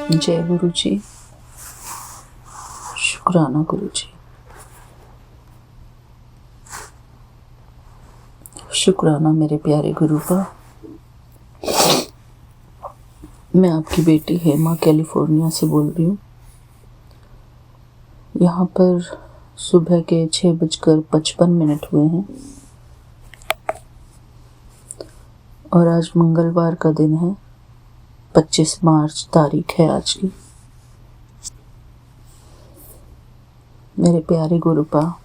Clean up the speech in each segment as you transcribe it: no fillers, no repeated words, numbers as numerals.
जय गुरु जी। शुक्राना गुरु जी। शुक्राना मेरे प्यारे गुरु का। मैं आपकी बेटी हेमा कैलिफोर्निया से बोल रही हूँ। यहाँ पर सुबह के 6:55 हुए हैं और आज मंगलवार का दिन है। 25 मार्च तारीख है आज की। मेरे प्यारे गुरुपा,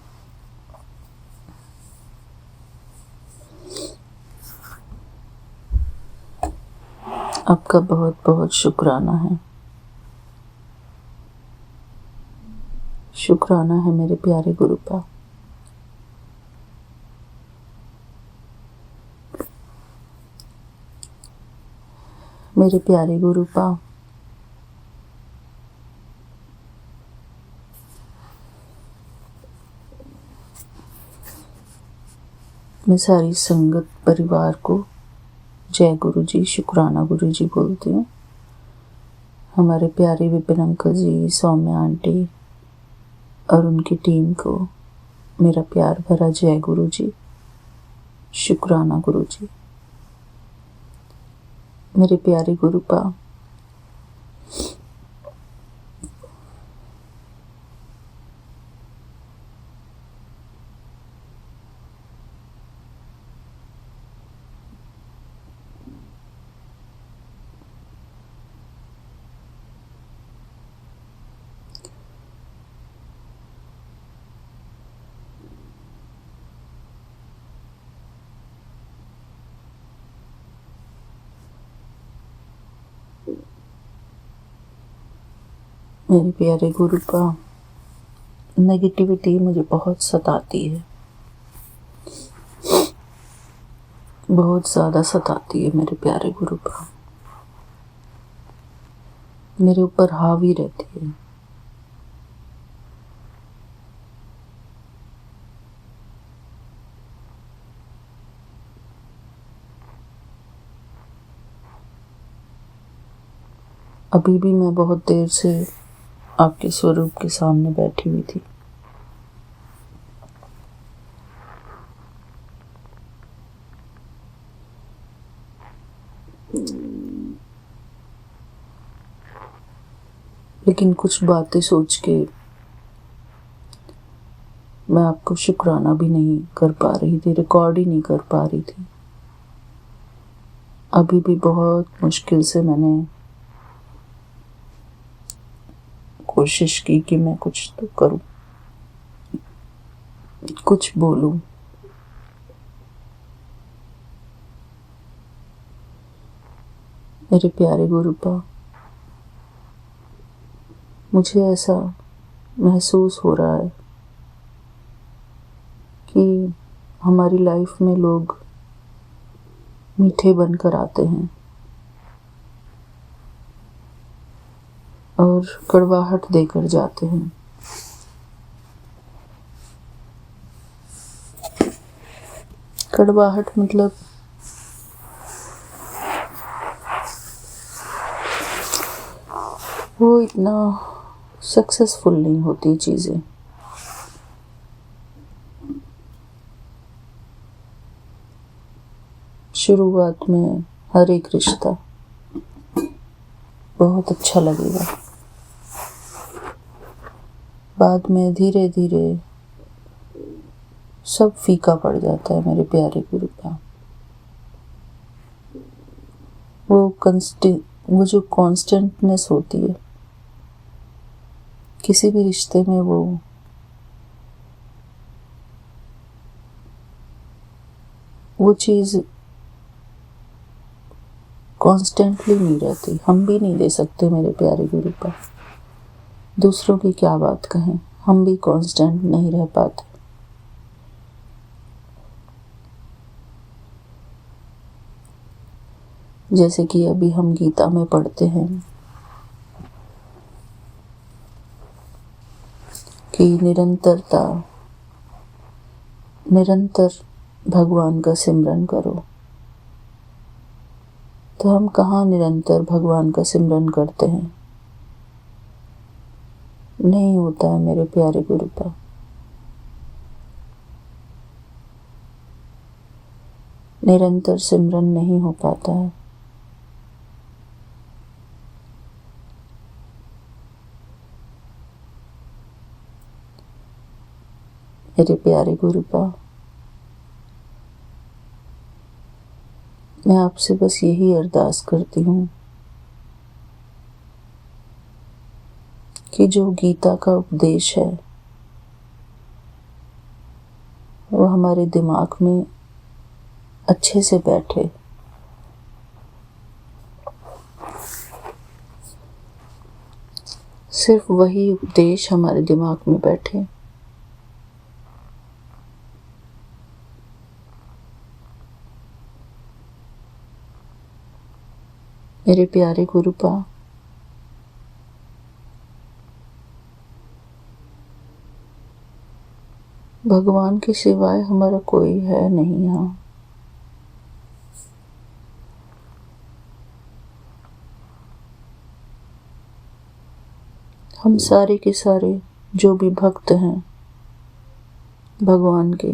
आपका बहुत बहुत शुक्राना है। शुक्राना है मेरे प्यारे गुरुपा। मेरे प्यारे गुरुपा, मैं सारी संगत परिवार को जय गुरु जी, शुक्राना गुरु जी बोलती हूँ। हमारे प्यारे विपिन अंकल जी, सौम्या आंटी और उनकी टीम को मेरा प्यार भरा जय गुरु जी, शुक्राना गुरु जी। मेरे प्यारे गुरुपा, मेरे प्यारे गुरुपा, नेगेटिविटी मुझे बहुत सताती है, बहुत ज़्यादा सताती है मेरे प्यारे गुरुपा। मेरे ऊपर हावी रहती है। अभी भी मैं बहुत देर से आपके स्वरूप के सामने बैठी हुई थी। लेकिन कुछ बातें सोच के मैं आपको शुक्राना भी नहीं कर पा रही थी, रिकॉर्ड ही नहीं कर पा रही थी। अभी भी बहुत मुश्किल से मैंने कोशिश की कि मैं कुछ तो करूं, कुछ बोलूं। मेरे प्यारे गुरुपा, मुझे ऐसा महसूस हो रहा है कि हमारी लाइफ में लोग मीठे बनकर आते हैं और कड़वाहट देकर जाते हैं। कड़वाहट मतलब वो इतना सक्सेसफुल नहीं होती चीज़ें। शुरुआत में हर एक रिश्ता बहुत अच्छा लगेगा, बाद में धीरे धीरे सब फीका पड़ जाता है मेरे प्यारे गुरुपा। वो जो कॉन्स्टेंटनेस होती है किसी भी रिश्ते में, वो चीज़ कॉन्स्टेंटली नहीं रहती। हम भी नहीं दे सकते मेरे प्यारे गुरुपा। दूसरों की क्या बात कहें, हम भी कांस्टेंट नहीं रह पाते। जैसे कि अभी हम गीता में पढ़ते हैं कि निरंतर भगवान का सिमरन करो। तो हम कहाँ निरंतर भगवान का सिमरन करते हैं? नहीं होता है मेरे प्यारे गुरुपा। निरंतर सिमरन नहीं हो पाता है। मेरे प्यारे गुरुपा, मैं आपसे बस यही अरदास करती हूँ कि जो गीता का उपदेश है वो हमारे दिमाग में अच्छे से बैठे। सिर्फ वही उपदेश हमारे दिमाग में बैठे। मेरे प्यारे गुरुपा, भगवान के सिवाय हमारा कोई है नहीं यहाँ। हम सारे के सारे जो भी भक्त हैं भगवान के,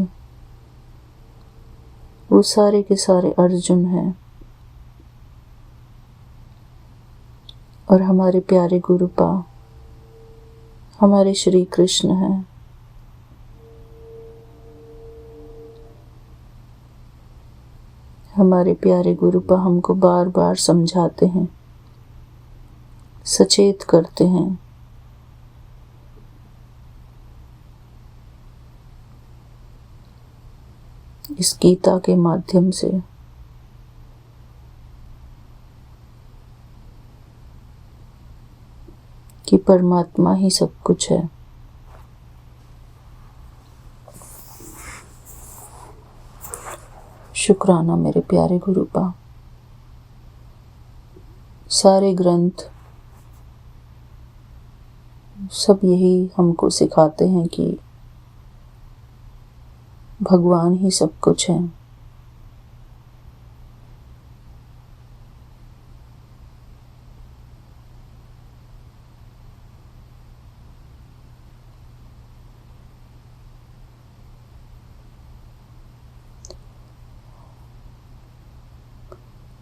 वो सारे के सारे अर्जुन हैं। और हमारे प्यारे गुरुपा हमारे श्री कृष्ण हैं। हमारे प्यारे गुरुपा हमको बार बार समझाते हैं, सचेत करते हैं इस गीता के माध्यम से कि परमात्मा ही सब कुछ है। शुक्राना मेरे प्यारे गुरुपा। सारे ग्रंथ सब यही हमको सिखाते हैं कि भगवान ही सब कुछ है।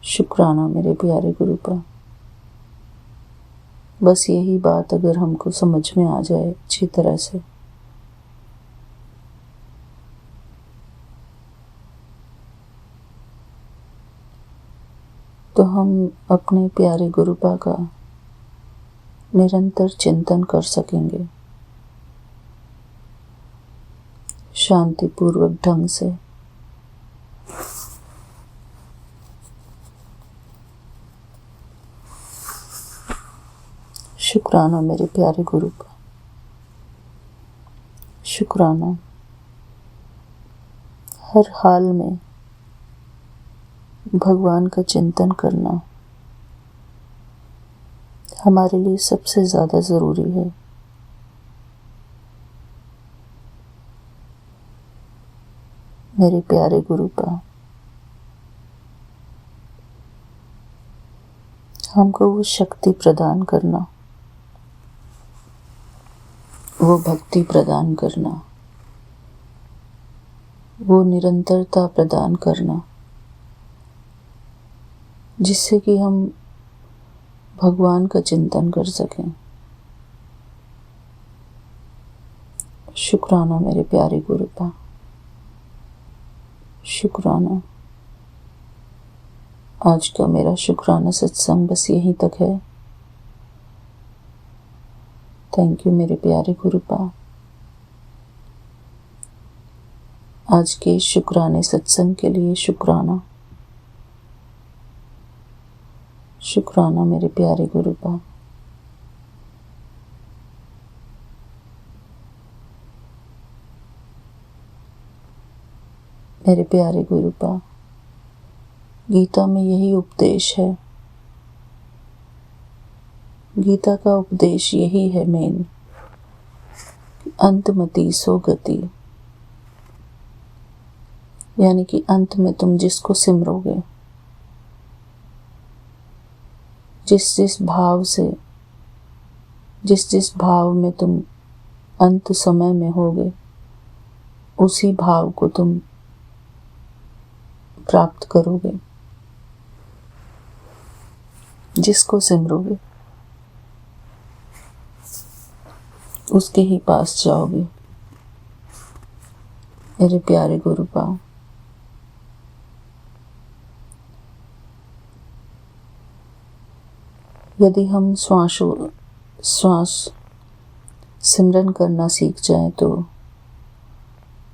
शुक्राना मेरे प्यारे गुरुपा। बस यही बात अगर हमको समझ में आ जाए अच्छी तरह से, तो हम अपने प्यारे गुरुपा का निरंतर चिंतन कर सकेंगे शांतिपूर्वक ढंग से। शुक्राना मेरे प्यारे गुरुपा। शुक्राना। हर हाल में भगवान का चिंतन करना हमारे लिए सबसे ज़्यादा ज़रूरी है। मेरे प्यारे गुरुपा, हमको वो शक्ति प्रदान करना, वो भक्ति प्रदान करना, वो निरंतरता प्रदान करना, जिससे कि हम भगवान का चिंतन कर सकें। शुक्राना मेरे प्यारे गुरुपा। शुक्राना। आज का मेरा शुक्राना सत्संग बस यहीं तक है। थैंक यू मेरे प्यारे गुरुपा। आज के शुक्राने सत्संग के लिए शुक्राना। शुक्राना मेरे प्यारे गुरुपा। मेरे प्यारे गुरुपा, गीता में यही उपदेश है। गीता का उपदेश यही है मेन, अंतमति सो गति, यानी कि अंत में तुम जिसको सिमरोगे, जिस जिस भाव से जिस जिस भाव में तुम अंत समय में होगे, उसी भाव को तुम प्राप्त करोगे। जिसको सिमरोगे उसके ही पास जाओगे। मेरे प्यारे गुरु पाओ, यदि हम श्वास सिमरन करना सीख जाएं तो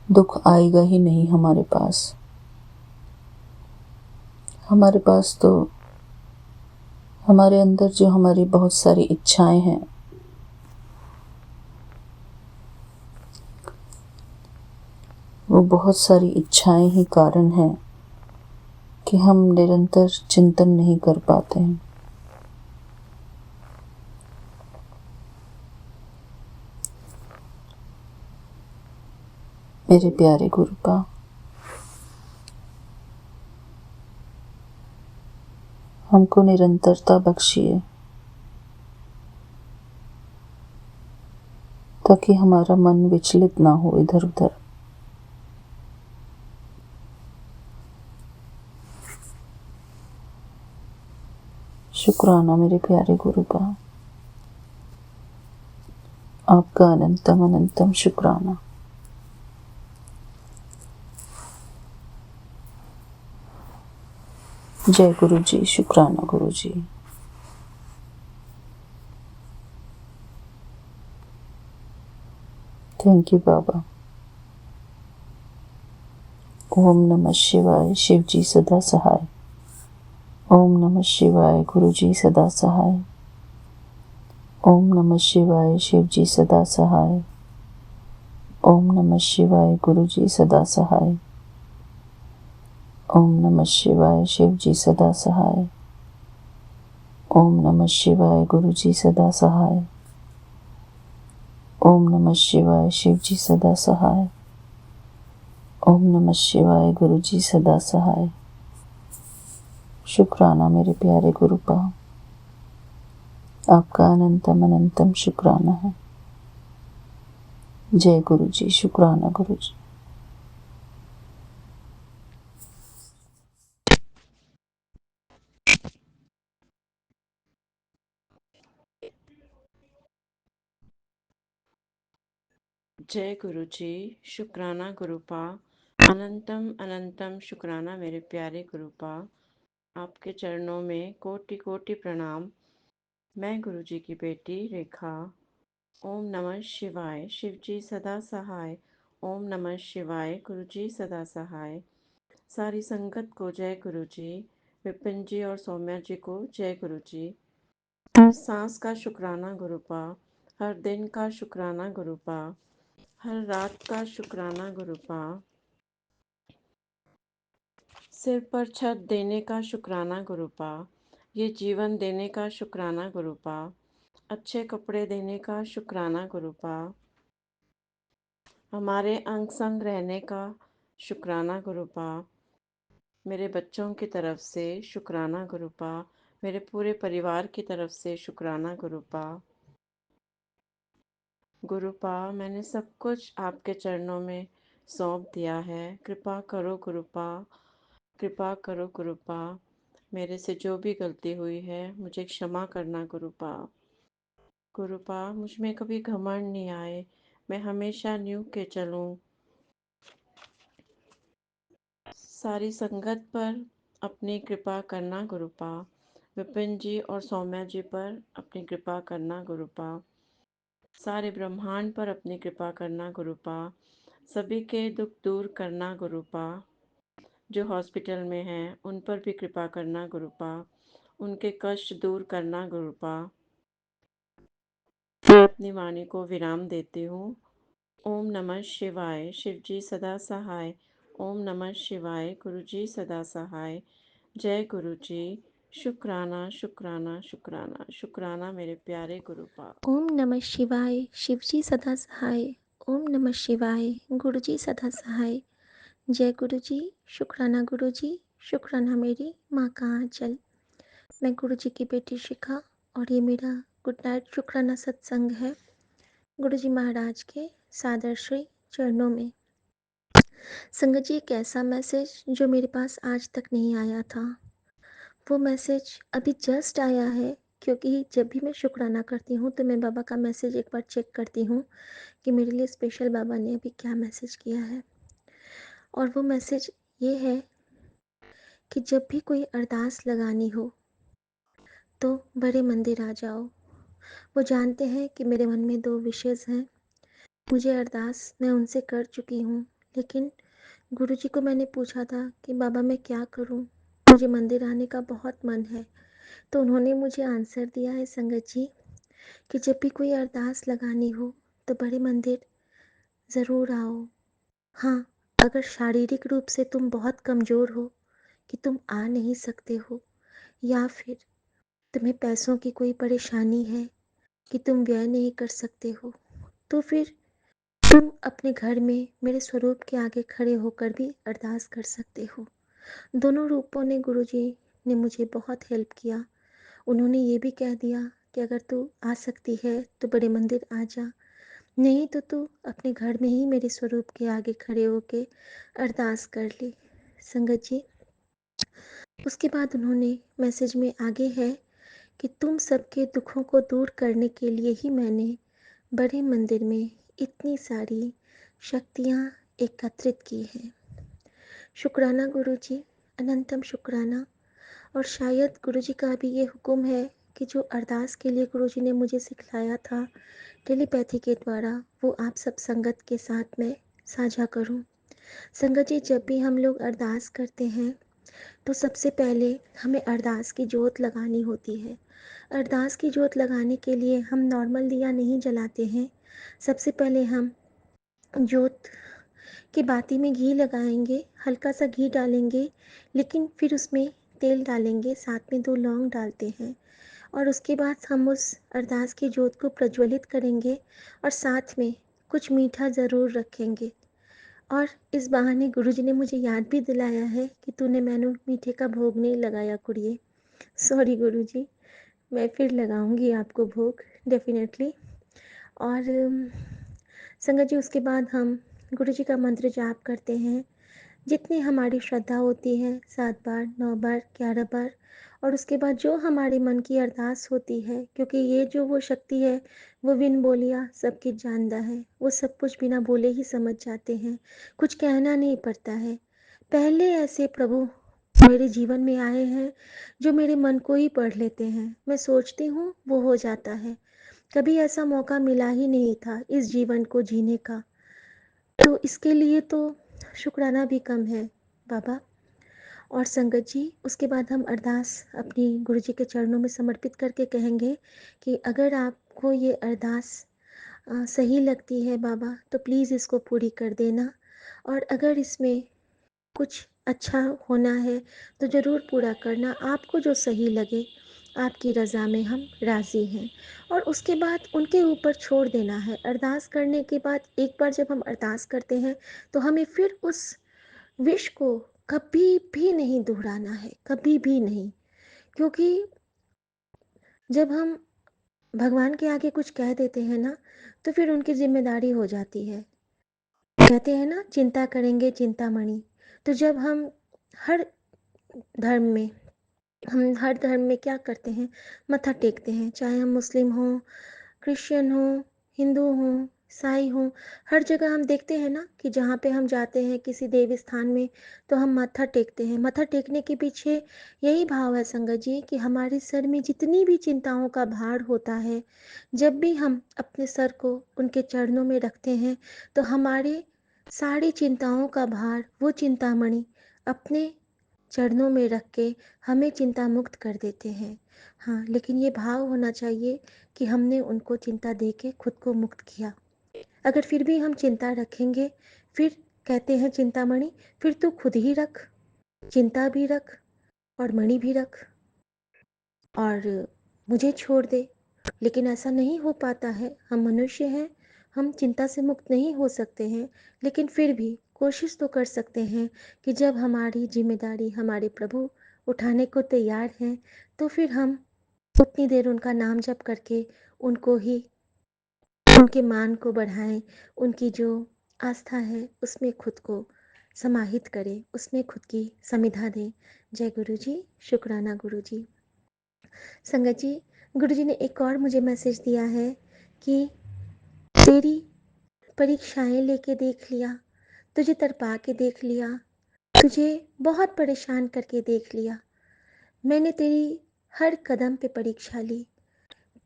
दुख आएगा ही नहीं हमारे पास। हमारे पास तो हमारे अंदर जो हमारी बहुत सारी इच्छाएं हैं, वो बहुत सारी इच्छाएं ही कारण हैं कि हम निरंतर चिंतन नहीं कर पाते हैं। मेरे प्यारे गुरुपा, हमको निरंतरता बख्शिए ताकि हमारा मन विचलित ना हो इधर उधर। शुक्राना मेरे प्यारे गुरुपा, आपका अनंतम अनंतम शुक्राना। जय गुरु जी, शुक्राना गुरु जी। थैंक यू बाबा। ओम नमः शिवाय, शिव जी सदा सहाय। ओम नमः शिवाय, गुरु जी सदा सहाय। ओम नमः शिवाय, शिव जी सदा सहाय। ओम नमः शिवाय, गुरु जी सदा सहाय। ओम नमः शिवाय, शिव जी सदा सहाय। ओम नमः शिवाय, गुरु जी सदा सहाय। ओम नमः शिवाय, शिव जी सदा सहाय। ओम नमः शिवाय, गुरु जी सदा सहाय। शुक्राना मेरे प्यारे गुरुपा, आपका अनंतम अनंतम शुक्राना है। जय गुरु जी, शुक्राना गुरु जी। जय गुरु जी, शुक्राना गुरुपा, अनंतम अनंतम शुक्राना मेरे प्यारे गुरुपा। आपके चरणों में कोटि कोटि प्रणाम। मैं गुरु जी की बेटी रेखा। ओम नमः शिवाय, शिव जी सदा सहाय। ओम नमः शिवाय, गुरु जी सदा सहाय। सारी संगत को जय गुरु जी। विपिन जी और सौम्या जी को जय गुरु जी। हर सांस का शुक्राना गुरुपा, हर दिन का शुक्राना गुरुपा, हर रात का शुक्राना गुरुपा। सिर पर छत देने का शुक्राना गुरुपा, ये जीवन देने का शुक्राना गुरुपा, अच्छे कपड़े देने का शुक्राना गुरुपा, हमारे अंग संग रहने का शुक्राना गुरुपा, मेरे बच्चों की तरफ से शुक्राना गुरुपा, मेरे पूरे परिवार की तरफ से शुक्राना गुरुपा। गुरुपा, मैंने सब कुछ आपके चरणों में सौंप दिया है। कृपा करो गुरुपा, कृपा करो गुरुपा। मेरे से जो भी गलती हुई है मुझे क्षमा करना गुरुपा। गुरुपा, मुझ में कभी घमंड नहीं आए, मैं हमेशा न्यू के चलूं। सारी संगत पर अपनी कृपा करना गुरुपा। विपिन जी और सौम्या जी पर अपनी कृपा करना गुरुपा। सारे ब्रह्मांड पर अपनी कृपा करना गुरुपा। सभी के दुख दूर करना गुरुपा। जो हॉस्पिटल में हैं उन पर भी कृपा करना गुरुपा। उनके कष्ट दूर करना गुरुपा। मैं अपनी वाणी को विराम देती हूँ। ओम नमः शिवाय, शिव जी सदा सहाय। ओम नमः शिवाय, गुरु जी सदा सहाय। जय गुरु जी। शुक्राना शुक्राना शुक्राना शुक्राना मेरे प्यारे गुरुपा। ओम नमः शिवाय, शिव जी सदा सहाय। ओम नमः शिवाय, गुरु जी सदा सहाय। जय गुरु जी, शुक्राना गुरु जी, शुक्राना मेरी माँ का आंचल। मैं गुरु जी की बेटी शिखा और ये मेरा गुड नाइट शुक्राना सत्संग है गुरुजी महाराज के सादर श्री चरणों में। संगत जी, एक ऐसा मैसेज जो मेरे पास आज तक नहीं आया था, वो मैसेज अभी जस्ट आया है। क्योंकि जब भी मैं शुक्राना करती हूँ तो मैं बाबा का मैसेज एक बार चेक करती हूँ कि मेरे लिए स्पेशल बाबा ने अभी क्या मैसेज किया है। और वो मैसेज ये है कि जब भी कोई अरदास लगानी हो तो बड़े मंदिर आ जाओ। वो जानते हैं कि मेरे मन में 2 विशेज़ हैं। मुझे अरदास मैं उनसे कर चुकी हूँ, लेकिन गुरुजी को मैंने पूछा था कि बाबा मैं क्या करूँ? मुझे मंदिर आने का बहुत मन है। तो उन्होंने मुझे आंसर दिया है संगत जी कि जब भी कोई अरदास लगानी हो तो बड़े मंदिर ज़रूर आओ। हाँ, अगर शारीरिक रूप से तुम बहुत कमज़ोर हो कि तुम आ नहीं सकते हो, या फिर तुम्हें पैसों की कोई परेशानी है कि तुम व्यय नहीं कर सकते हो, तो फिर तुम अपने घर में मेरे स्वरूप के आगे खड़े होकर भी अरदास कर सकते हो। दोनों रूपों ने गुरुजी ने मुझे बहुत हेल्प किया। उन्होंने ये भी कह दिया कि अगर तू आ सकती है तो बड़े मंदिर आ जा, नहीं तो तू अपने घर में ही मेरे स्वरूप के आगे खड़े होके अरदास कर ले। संगत जी, उसके बाद उन्होंने मैसेज में आगे है कि तुम सबके दुखों को दूर करने के लिए ही मैंने बड़े मंदिर में इतनी सारी शक्तियाँ एकत्रित की हैं। शुक्राना गुरुजी, अनंतम शुक्राना। और शायद गुरुजी का भी ये हुक्म है कि जो अरदास के लिए गुरुजी ने मुझे सिखलाया था टेलीपैथी के द्वारा, वो आप सब संगत के साथ में साझा करूं। संगत जी, जब भी हम लोग अरदास करते हैं तो सबसे पहले हमें अरदास की जोत लगानी होती है। अरदास की जोत लगाने के लिए हम नॉर्मल दिया नहीं जलाते हैं। सबसे पहले हम जोत की बाती में घी लगाएंगे, हल्का सा घी डालेंगे, लेकिन फिर उसमें तेल डालेंगे, साथ में 2 लौंग डालते हैं। और उसके बाद हम उस अरदास की जोत को प्रज्वलित करेंगे और साथ में कुछ मीठा ज़रूर रखेंगे। और इस बहाने गुरुजी ने मुझे याद भी दिलाया है कि तूने मैनू मीठे का भोग नहीं लगाया कुड़िए। सॉरी गुरुजी, मैं फिर लगाऊंगी आपको भोग डेफिनेटली। और संगत जी, उसके बाद हम गुरुजी का मंत्र जाप करते हैं, जितनी हमारी श्रद्धा होती है, 7 बार, 9 बार, 11 बार। और उसके बाद जो हमारे मन की अरदास होती है, क्योंकि ये जो वो शक्ति है वो बिन बोलिया सब कुछ जानता है, वो सब कुछ बिना बोले ही समझ जाते हैं, कुछ कहना नहीं पड़ता है। पहले ऐसे प्रभु मेरे जीवन में आए हैं जो मेरे मन को ही पढ़ लेते हैं। मैं सोचती हूँ वो हो जाता है। कभी ऐसा मौका मिला ही नहीं था इस जीवन को जीने का, तो इसके लिए तो शुक्राना भी कम है बाबा। और संगत जी, उसके बाद हम अरदास अपनी गुरुजी के चरणों में समर्पित करके कहेंगे कि अगर आपको ये अरदास सही लगती है बाबा, तो प्लीज़ इसको पूरी कर देना। और अगर इसमें कुछ अच्छा होना है तो ज़रूर पूरा करना, आपको जो सही लगे। आपकी रज़ा में हम राज़ी हैं। और उसके बाद उनके ऊपर छोड़ देना है। अरदास करने के बाद एक बार जब हम अरदास करते हैं तो हमें फिर उस विश को कभी भी नहीं दोहराना है, कभी भी नहीं। क्योंकि जब हम भगवान के आगे कुछ कह देते हैं ना, तो फिर उनकी जिम्मेदारी हो जाती है। कहते हैं ना, चिंता करेंगे चिंतामणि। तो जब हर धर्म में हम हर धर्म में क्या करते हैं, मत्था टेकते हैं, चाहे हम मुस्लिम हों, क्रिश्चियन हों, हिंदू हों, ईसाई हों। हर जगह हम देखते हैं ना कि जहाँ पे हम जाते हैं किसी देव स्थान में, तो हम माथा टेकते हैं। माथा टेकने के पीछे यही भाव है संगत जी कि हमारे सर में जितनी भी चिंताओं का भार होता है, जब भी हम अपने सर को उनके चरणों में रखते हैं तो हमारे सारी चिंताओं का भार वो चिंतामणि अपने चरणों में रख के हमें चिंता मुक्त कर देते हैं। हाँ, लेकिन ये भाव होना चाहिए कि हमने उनको चिंता दे के खुद को मुक्त किया। अगर फिर भी हम चिंता रखेंगे, फिर कहते हैं चिंतामणि, फिर तू खुद ही रख, चिंता भी रख और मणि भी रख और मुझे छोड़ दे। लेकिन ऐसा नहीं हो पाता है, हम मनुष्य हैं, हम चिंता से मुक्त नहीं हो सकते हैं। लेकिन फिर भी कोशिश तो कर सकते हैं कि जब हमारी जिम्मेदारी हमारे प्रभु उठाने को तैयार हैं, तो फिर हम उतनी देर उनका नाम जप करके उनको ही उनके मान को बढ़ाएं, उनकी जो आस्था है उसमें खुद को समाहित करें, उसमें खुद की समिधा दें। जय गुरु जी, शुक्राना गुरु जी। संगत जी, गुरु जी ने एक और मुझे मैसेज दिया है कि तेरी परीक्षाएं लेके देख लिया, तुझे तरपा के देख लिया, तुझे बहुत परेशान करके देख लिया। मैंने तेरी हर कदम पे परीक्षा ली,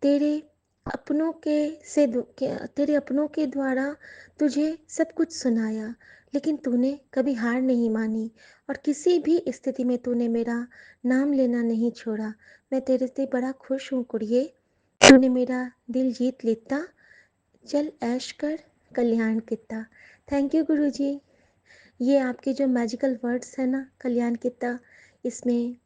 तेरे तेरे अपनों के द्वारा तुझे सब कुछ सुनाया, लेकिन तूने कभी हार नहीं मानी और किसी भी स्थिति में तूने मेरा नाम लेना नहीं छोड़ा। मैं तेरे से बड़ा खुश हूँ कुड़िए, तूने मेरा दिल जीत लेता, चल ऐश कर कल्याण कित्ता। थैंक यू गुरु जी। ये आपके जो मैजिकल वर्ड्स हैं ना, कल्याण कित्ता, इसमें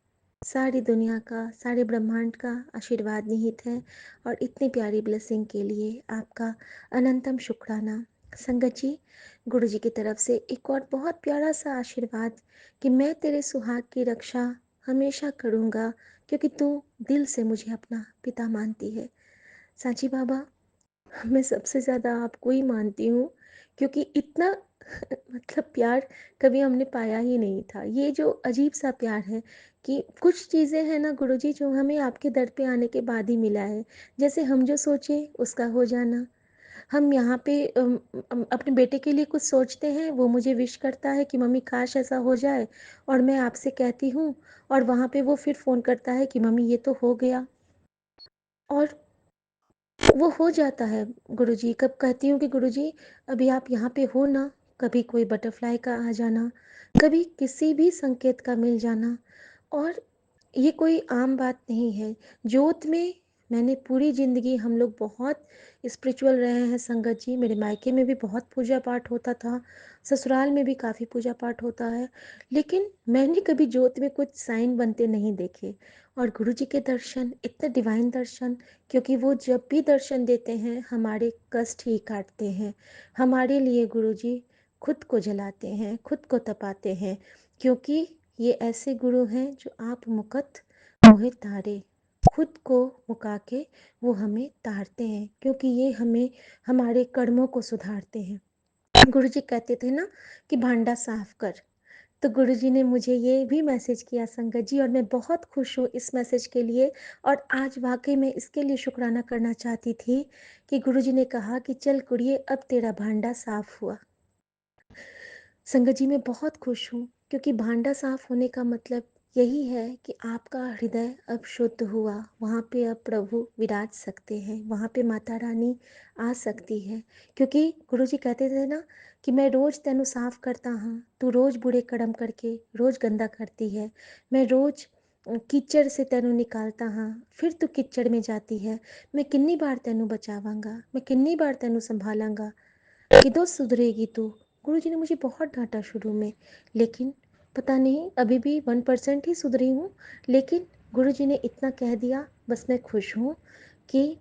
सारी दुनिया का, सारे ब्रह्मांड का आशीर्वाद निहित है और इतनी प्यारी ब्लेसिंग के लिए आपका अनंतम शुक्राना। संगत जी, गुरु जी की तरफ से एक और बहुत प्यारा सा आशीर्वाद कि मैं तेरे सुहाग की रक्षा हमेशा करूँगा, क्योंकि तू दिल से मुझे अपना पिता मानती है। सांची बाबा, मैं सबसे ज़्यादा आपको ही मानती हूँ, क्योंकि इतना मतलब प्यार कभी हमने पाया ही नहीं था। ये जो अजीब सा प्यार है कि कुछ चीज़ें हैं ना गुरुजी, जो हमें आपके दर पे आने के बाद ही मिला है। जैसे हम जो सोचे उसका हो जाना, हम यहाँ पे अपने बेटे के लिए कुछ सोचते हैं, वो मुझे विश करता है कि मम्मी काश ऐसा हो जाए, और मैं आपसे कहती हूँ और वहाँ पे वो फिर फ़ोन करता है कि मम्मी ये तो हो गया, और वो हो जाता है। गुरुजी कब कहती हूँ कि गुरुजी अभी आप यहाँ पे हो ना, कभी कोई बटरफ्लाई का आ जाना, कभी किसी भी संकेत का मिल जाना, और ये कोई आम बात नहीं है। ज्योत में मैंने पूरी ज़िंदगी, हम लोग बहुत स्पिरिचुअल रहे हैं संगत जी, मेरे मायके में भी बहुत पूजा पाठ होता था, ससुराल में भी काफ़ी पूजा पाठ होता है, लेकिन मैंने कभी ज्योत में कुछ साइन बनते नहीं देखे। और गुरुजी के दर्शन, इतने डिवाइन दर्शन, क्योंकि वो जब भी दर्शन देते हैं हमारे कष्ट ही काटते हैं। हमारे लिए गुरुजी खुद को जलाते हैं, खुद को तपाते हैं, क्योंकि ये ऐसे गुरु हैं जो आप मुकत मोहे तारे, खुद को मुका के वो हमें तारते हैं, क्योंकि ये हमें हमारे कर्मों को सुधारते हैं। गुरुजी कहते थे ना कि भांडा साफ कर, तो गुरुजी ने मुझे ये भी मैसेज किया संगत जी, और मैं बहुत खुश हूँ इस मैसेज के लिए। और आज वाकई में इसके लिए शुक्राना करना चाहती थी कि गुरुजी ने कहा कि चल कुड़िए, अब तेरा भांडा साफ हुआ। संगत जी, मैं बहुत खुश हूँ, क्योंकि भांडा साफ होने का मतलब यही है कि आपका हृदय अब शुद्ध हुआ, वहाँ पे अब प्रभु विराज सकते हैं, वहाँ पे माता रानी आ सकती है। क्योंकि गुरुजी कहते थे ना कि मैं रोज़ तेनू साफ करता हाँ, तू रोज़ बुरे कर्म करके रोज़ गंदा करती है, मैं रोज़ कीचड़ से तेनू निकालता हाँ, फिर तू कीचड़ में जाती है, मैं कितनी बार तेनू बचावांगा, मैं कितनी बार तेनू संभालांगा, किदो सुधरेगी तू। गुरुजी ने मुझे बहुत डांटा शुरू में, लेकिन पता नहीं अभी भी 1% ही सुधरी हूँ, लेकिन गुरुजी ने इतना कह दिया, बस मैं खुश हूँ कि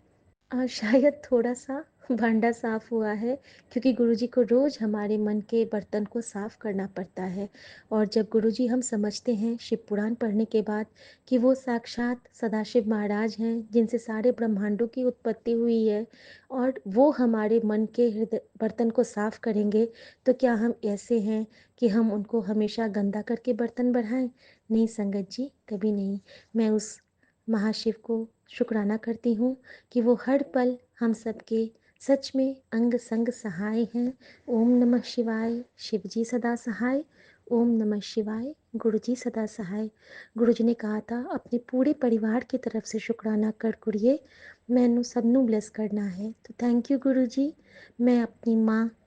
शायद थोड़ा-सा भांडा साफ़ हुआ है, क्योंकि गुरुजी को रोज़ हमारे मन के बर्तन को साफ़ करना पड़ता है। और जब गुरुजी, हम समझते हैं शिव पुराण पढ़ने के बाद कि वो साक्षात सदाशिव महाराज हैं, जिनसे सारे ब्रह्मांडों की उत्पत्ति हुई है, और वो हमारे मन के हृदय बर्तन को साफ़ करेंगे, तो क्या हम ऐसे हैं कि हम उनको हमेशा गंदा करके बर्तन बढ़ाएँ? नहीं संगत जी, कभी नहीं। मैं उस महाशिव को शुक्राना करती हूँ कि वो हर पल हम सबके सच में अंग संग सहाय हैं। ओम नमः शिवाय, शिव जी सदा सहाय। ओम नमः शिवाय, गुरु जी सदा सहाय। गुरु जी ने कहा था अपने पूरे परिवार की तरफ से शुक्राना कर कुड़िए, मैनू सबनू ब्लेस करना है। तो थैंक यू गुरु जी। मैं अपनी माँ,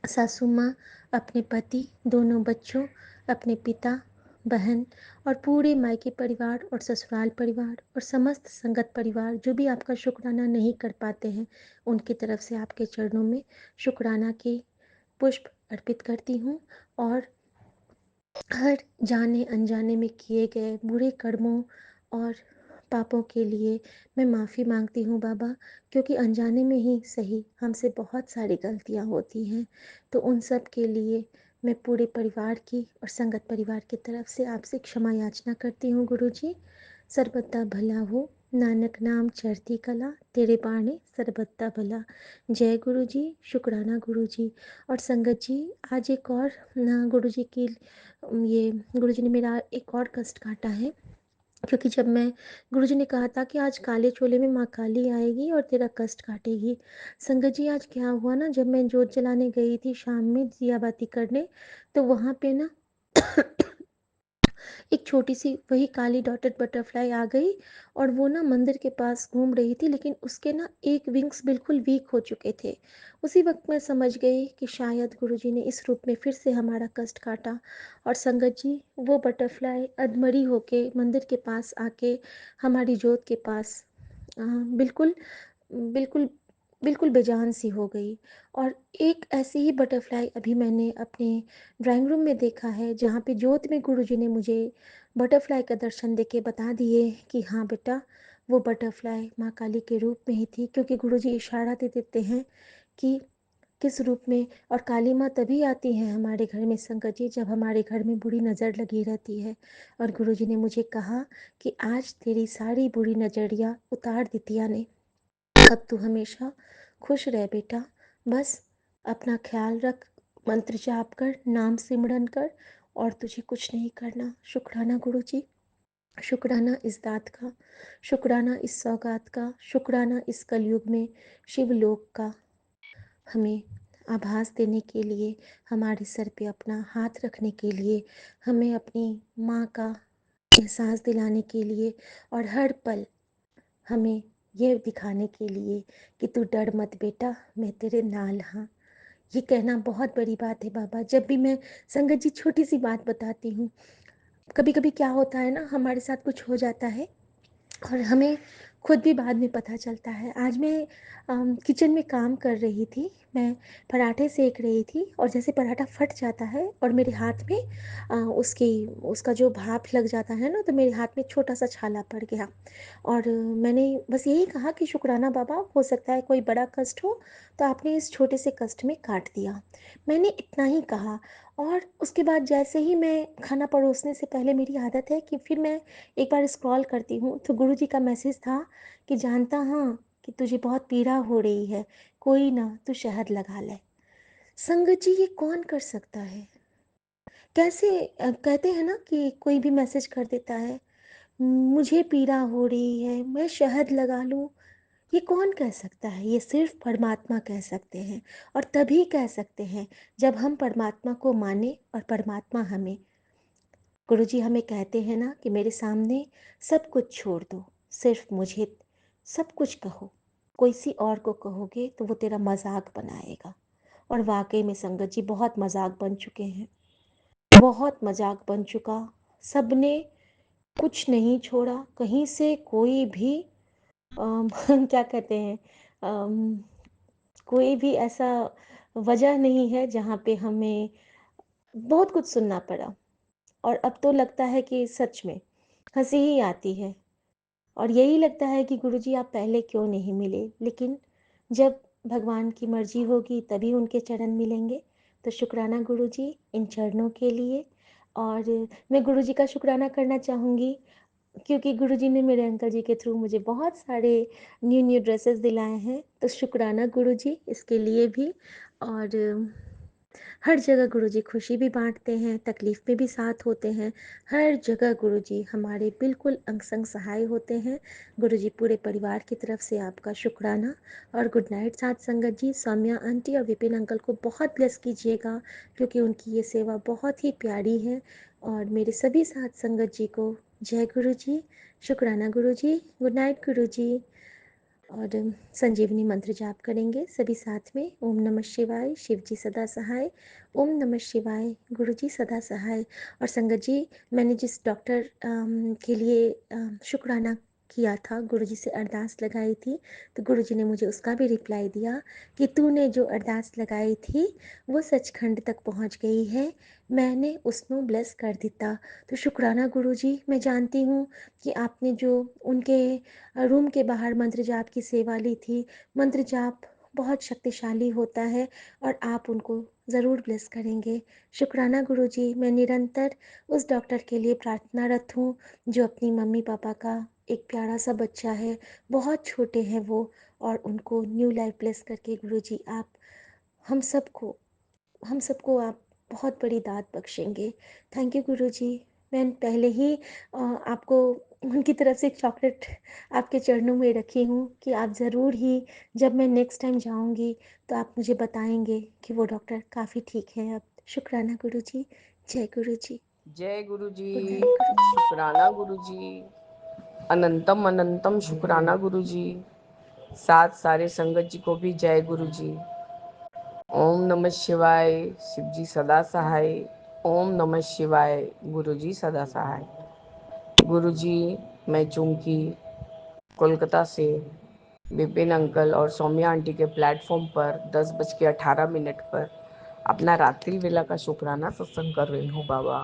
सासू माँ, अपने पति, दोनों बच्चों, अपने पिता, बहन और पूरे मायके परिवार और ससुराल परिवार और समस्त संगत परिवार, जो भी आपका शुक्राना नहीं कर पाते हैं, उनकी तरफ से आपके चरणों में शुक्राना की पुष्प अर्पित करती हूँ। और हर जाने अनजाने में किए गए बुरे कर्मों और पापों के लिए मैं माफ़ी मांगती हूँ बाबा, क्योंकि अनजाने में ही सही हमसे बहुत सारी गलतियाँ होती हैं। तो उन सब के लिए मैं पूरे परिवार की और संगत परिवार की तरफ से आपसे क्षमा याचना करती हूँ गुरुजी। सर्वदा भला हो, नानक नाम चढ़ती कला, तेरे बाणे सरबत्ता भला। जय गुरु जी, शुक्राना गुरु जी। और संगत जी, आज एक और गुरु जी की ये गुरु जी ने मेरा एक और कष्ट काटा है, क्योंकि जब मैं गुरु जी ने कहा था कि आज काले चोले में माँ काली आएगी और तेरा कष्ट काटेगी। संगत जी, आज क्या हुआ ना, जब मैं जोत जलाने गई थी शाम में दिया बाती करने, तो वहाँ पे ना एक छोटी सी वही काली डॉटेड बटरफ्लाई आ गई और वो ना मंदिर के पास घूम रही थी, लेकिन उसके ना एक विंग्स बिल्कुल वीक हो चुके थे। उसी वक्त मैं समझ गई कि शायद गुरुजी ने इस रूप में फिर से हमारा कष्ट काटा। और संगत जी, वो बटरफ्लाई अधमरी होके मंदिर के पास आके हमारी जोत के पास बिल्कुल बिल्कुल बिल्कुल बेजान सी हो गई। और एक ऐसी ही बटरफ्लाई अभी मैंने अपने ड्राइंग रूम में देखा है, जहाँ पे जोत में गुरुजी ने मुझे बटरफ्लाई का दर्शन देके बता दिए कि हाँ बेटा, वो बटरफ्लाई माँ काली के रूप में ही थी, क्योंकि गुरुजी इशारा दे देते हैं कि किस रूप में। और काली माँ तभी आती हैं हमारे घर में संकट जी, जब हमारे घर में बुरी नज़र लगी रहती है। और गुरुजी ने मुझे कहा कि आज तेरी सारी बुरी नज़रिया उतार दी तिया ने, अब तू हमेशा खुश रह बेटा, बस अपना ख्याल रख, मंत्र जाप कर, नाम सिमरन कर, और तुझे कुछ नहीं करना। शुक्राना गुरु जी, शुक्राना इस दात का, शुक्राना इस सौगात का, शुक्राना इस कलयुग में शिवलोक का हमें आभास देने के लिए, हमारे सर पे अपना हाथ रखने के लिए, हमें अपनी माँ का एहसास दिलाने के लिए, और हर पल हमें ये दिखाने के लिए कि तू डर मत बेटा, मैं तेरे नाल हाँ। ये कहना बहुत बड़ी बात है बाबा। जब भी मैं संगत जी छोटी सी बात बताती हूँ, कभी कभी क्या होता है ना, हमारे साथ कुछ हो जाता है और हमें खुद भी बाद में पता चलता है। आज मैं किचन में काम कर रही थी, मैं पराठे सेक रही थी, और जैसे पराठा फट जाता है और मेरे हाथ में उसकी उसका जो भाप लग जाता है ना, तो मेरे हाथ में छोटा सा छाला पड़ गया। और मैंने बस यही कहा कि शुक्राना बाबा, हो सकता है कोई बड़ा कष्ट हो, तो आपने इस छोटे से कष्ट में काट दिया। मैंने इतना ही कहा। और उसके बाद जैसे ही मैं खाना परोसने से पहले, मेरी आदत है कि फिर मैं एक बार स्क्रॉल करती हूँ, तो गुरुजी का मैसेज था कि जानता हाँ कि तुझे बहुत पीड़ा हो रही है, कोई ना, तू शहद लगा ले। संगत जी, ये कौन कर सकता है? कैसे कहते हैं ना कि कोई भी मैसेज कर देता है, मुझे पीड़ा हो रही है, मैं शहद लगा लूँ। ये कौन कह सकता है? ये सिर्फ परमात्मा कह सकते हैं। और तभी कह सकते हैं जब हम परमात्मा को माने और परमात्मा हमें। गुरुजी हमें कहते हैं ना कि मेरे सामने सब कुछ छोड़ दो, सिर्फ मुझे सब कुछ कहो, कोई सी और को कहोगे तो वो तेरा मजाक बनाएगा। और वाकई में संगत जी, बहुत मजाक बन चुके हैं, बहुत मजाक बन चुका। सबने कुछ नहीं छोड़ा, कहीं से कोई भी क्या कहते हैं, अम, कोई भी ऐसा वजह नहीं है जहाँ पे हमें बहुत कुछ सुनना पड़ा। और अब तो लगता है कि सच में हंसी ही आती है, और यही लगता है कि गुरुजी आप पहले क्यों नहीं मिले। लेकिन जब भगवान की मर्जी होगी तभी उनके चरण मिलेंगे। तो शुक्राना गुरुजी इन चरणों के लिए। और मैं गुरुजी का शुक्राना करना चाहूँगी, क्योंकि गुरुजी ने मेरे अंकल जी के थ्रू मुझे बहुत सारे न्यू न्यू ड्रेसेस दिलाए हैं। तो शुक्राना गुरुजी इसके लिए भी। और हर जगह गुरुजी खुशी भी बांटते हैं, तकलीफ़ में भी साथ होते हैं। हर जगह गुरुजी हमारे बिल्कुल अंग संग सहाय होते हैं। गुरुजी पूरे परिवार की तरफ से आपका शुक्राना। और गुड नाइट साथ संगत जी। सौम्या आंटी और विपिन अंकल को बहुत ब्लेस कीजिएगा, क्योंकि उनकी ये सेवा बहुत ही प्यारी है। और मेरे सभी साथ संगत जी को जय गुरु जी, शुक्राना गुरु जी, गुड नाइट गुरु जी। और संजीवनी मंत्र जाप करेंगे सभी साथ में। ओम नमः शिवाय, शिव जी सदा सहाय। ओम नमः शिवाय, गुरु जी सदा सहाय। और संगत जी, मैंने जिस डॉक्टर के लिए शुक्राना किया था, गुरु जी से अरदास लगाई थी, तो गुरु जी ने मुझे उसका भी रिप्लाई दिया कि तूने जो अरदास लगाई थी वो सचखंड तक पहुंच गई है, मैंने उसमें ब्लेस कर दिता। तो शुक्राना गुरु जी। मैं जानती हूँ कि आपने जो उनके रूम के बाहर मंत्र जाप की सेवा ली थी, मंत्र जाप बहुत शक्तिशाली होता है, और आप उनको ज़रूर ब्लेस करेंगे। शुक्राना गुरुजी। मैं निरंतर उस डॉक्टर के लिए प्रार्थनारत हूँ जो अपनी मम्मी पापा का एक प्यारा सा बच्चा है, बहुत छोटे हैं वो, और उनको न्यू लाइफ ब्लेस करके गुरुजी आप हम सबको हम सबको आप बहुत बड़ी दात बख्शेंगे। थैंक यू गुरुजी। मैं पहले ही आपको उनकी तरफ से एक चॉकलेट आपके चरणों में रखी हूँ कि आप ज़रूर ही जब मैं नेक्स्ट टाइम जाऊँगी तो आप मुझे बताएंगे कि वो डॉक्टर काफ़ी ठीक है अब। शुक्राना गुरुजी। जय गुरुजी। जय गुरु जी। गुड नाइट गुरुजी। शुक्राना गुरु जी। अनंतम अनंतम शुक्राना गुरु जी। साथ सारे संगत जी को भी जय गुरु जी। ओम नमः शिवाय। शिव जी सदा सहाय। ओम नमः शिवाय। गुरु जी सदा सहाय। गुरु जी, मैं चूंकि कोलकाता से विपिन अंकल और सौम्या आंटी के प्लेटफॉर्म पर 10:18 पर अपना रात्रि वेला का शुक्राना सत्संग कर रही हूँ बाबा।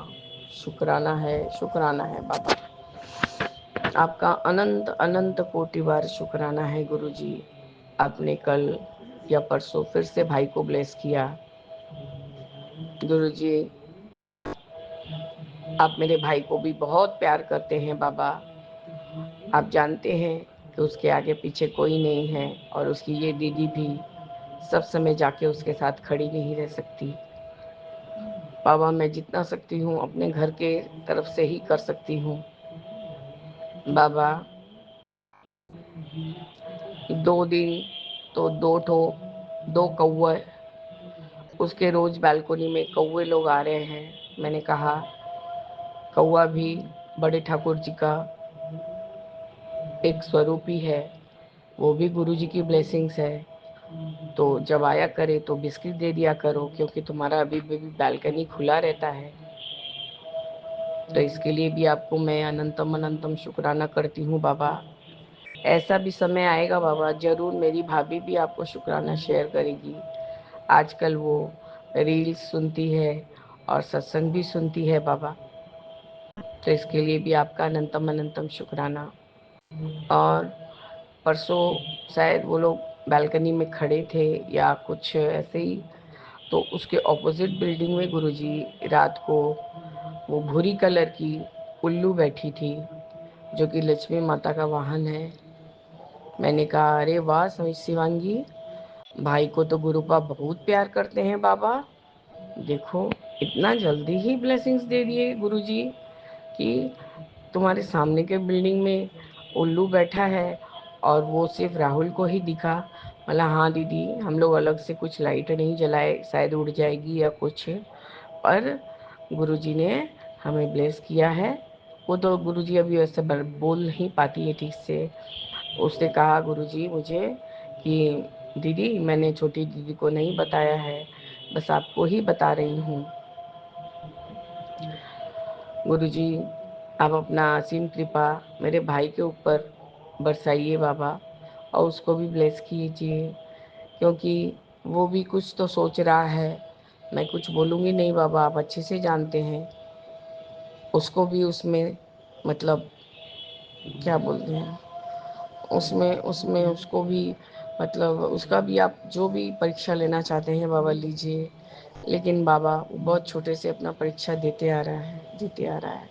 शुक्राना है बाबा। आपका अनंत अनंत कोटि बार शुक्राना है गुरु जी। आपने कल या परसों फिर से भाई को ब्लेस किया। गुरु जी, आप मेरे भाई को भी बहुत प्यार करते हैं बाबा। आप जानते हैं कि उसके आगे पीछे कोई नहीं है और उसकी ये दीदी भी सब समय जाके उसके साथ खड़ी नहीं रह सकती। बाबा, मैं जितना सकती हूँ अपने घर के तरफ से ही कर सकती हूँ बाबा। 2 दिन तो दो कौवे, उसके रोज बालकोनी में कौवे लोग आ रहे हैं। मैंने कहा कौवा भी बड़े ठाकुर जी का एक स्वरूप ही है, वो भी गुरु जी की ब्लेसिंग्स है। तो जब आया करे तो बिस्किट दे दिया करो, क्योंकि तुम्हारा अभी भी बालकनी खुला रहता है। तो इसके लिए भी आपको मैं अनंतम अनंतम शुक्राना करती हूँ बाबा। ऐसा भी समय आएगा बाबा, जरूर मेरी भाभी भी आपको शुक्राना शेयर करेगी। आजकल वो रील्स सुनती है और सत्संग भी सुनती है बाबा। तो इसके लिए भी आपका अनंतम अनंतम शुक्राना। और परसों शायद वो लोग बालकनी में खड़े थे या कुछ ऐसे ही, तो उसके ऑपोजिट बिल्डिंग में गुरुजी रात को वो भूरी कलर की उल्लू बैठी थी, जो कि लक्ष्मी माता का वाहन है। मैंने कहा अरे वाह शिवांगी, भाई को तो गुरुपा बहुत प्यार करते हैं बाबा। देखो, इतना जल्दी ही ब्लेसिंग्स दे दिए गुरुजी कि तुम्हारे सामने के बिल्डिंग में उल्लू बैठा है और वो सिर्फ राहुल को ही दिखा। बोला हाँ दीदी, हम लोग अलग से कुछ लाइट नहीं जलाए, शायद उड़ जाएगी या कुछ, पर गुरुजी ने हमें ब्लेस किया है। वो तो गुरुजी अभी वैसे बोल नहीं पाती है ठीक से। उसने कहा गुरुजी मुझे कि दीदी, मैंने छोटी दीदी को नहीं बताया है, बस आपको ही बता रही हूँ। गुरुजी, आप अपना असीम कृपा मेरे भाई के ऊपर बरसाइए बाबा, और उसको भी ब्लेस कीजिए, क्योंकि वो भी कुछ तो सोच रहा है। मैं कुछ बोलूँगी नहीं बाबा, आप अच्छे से जानते हैं। उसको भी उसमें, मतलब क्या बोलते हैं, उसमें उसमें उसको भी, मतलब उसका भी आप जो भी परीक्षा लेना चाहते हैं बाबा लीजिए। लेकिन बाबा वो बहुत छोटे से अपना परीक्षा देते आ रहा है।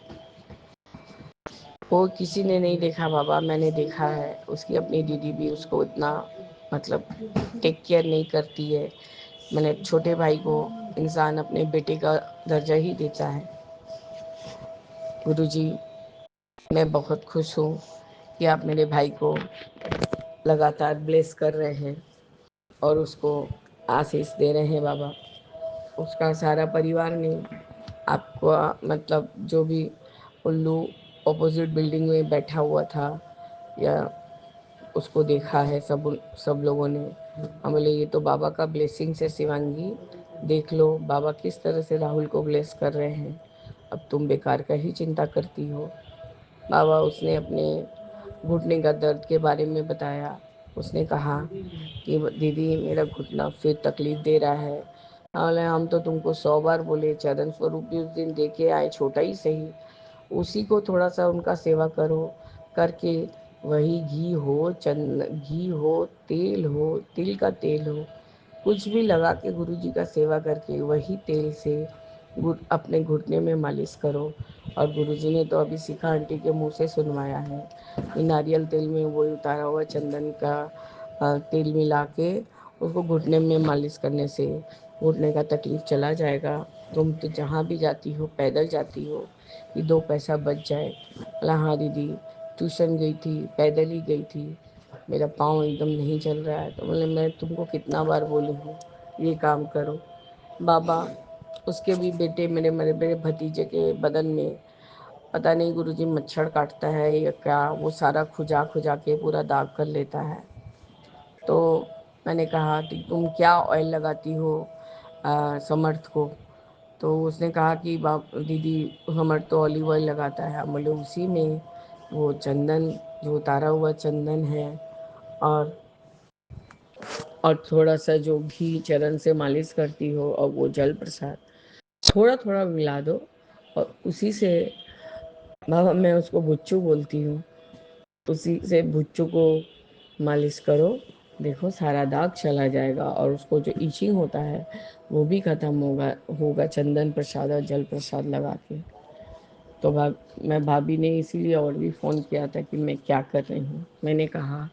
वो किसी ने नहीं देखा बाबा, मैंने देखा है। उसकी अपनी दीदी भी उसको इतना, मतलब टेक केयर नहीं करती है। मैंने छोटे भाई को इंसान अपने बेटे का दर्जा ही देता है। गुरुजी, मैं बहुत खुश हूँ कि आप मेरे भाई को लगातार ब्लेस कर रहे हैं और उसको आशीष दे रहे हैं बाबा। उसका सारा परिवार ने आपको, मतलब जो भी उल्लू ऑपोजिट बिल्डिंग में बैठा हुआ था या उसको देखा है, सब लोगों ने हम बोले ये तो बाबा का ब्लेसिंग से शिवांगी, देख लो बाबा किस तरह से राहुल को ब्लेस कर रहे हैं। अब तुम बेकार का ही चिंता करती हो बाबा। उसने अपने घुटने का दर्द के बारे में बताया। उसने कहा कि दीदी मेरा घुटना फिर तकलीफ दे रहा है। बोले हम तो तुमको 100 बार बोले, चरण स्वरूप भी उस दिन देके आए, छोटा ही सही, उसी को थोड़ा सा उनका सेवा करो करके। वही घी हो, तेल हो, तिल का तेल हो, कुछ भी लगा के गुरु जी का सेवा करके वही तेल से अपने घुटने में मालिश करो। और गुरुजी ने तो अभी शिखा आंटी के मुंह से सुनवाया है कि नारियल तेल में वो उतारा हुआ चंदन का तेल मिला के उसको घुटने में मालिश करने से घुटने का तकलीफ चला जाएगा। तुम तो जहाँ भी जाती हो पैदल जाती हो कि 2 पैसा बच जाए। बोला हाँ दीदी, ट्यूशन गई थी पैदल ही गई थी, मेरा पाँव एकदम नहीं चल रहा है। तो बोले मैं तुमको कितना बार बोली हूँ ये काम करो। बाबा उसके भी बेटे मेरे मेरे मेरे भतीजे के बदन में पता नहीं गुरुजी मच्छर काटता है या क्या, वो सारा खुजा खुजा के पूरा दाग कर लेता है। तो मैंने कहा कि तुम क्या ऑयल लगाती हो समर्थ को। तो उसने कहा कि बाप दीदी समर्थ तो ऑलिव ऑयल लगाता है। बोले उसी में वो चंदन, जो उतारा हुआ चंदन है, और थोड़ा सा जो घी चरण से मालिश करती हो और वो जल प्रसाद थोड़ा थोड़ा मिला दो। और उसी से बाबा, मैं उसको बुच्चू बोलती हूँ, उसी से बुच्चू को मालिश करो। देखो सारा दाग चला जाएगा और उसको जो इचिंग होता है वो भी खत्म होगा चंदन प्रसाद और जल प्रसाद लगा के। तो मैं भाभी ने इसीलिए और भी फ़ोन किया था कि मैं क्या कर रही हूँ। मैंने कहा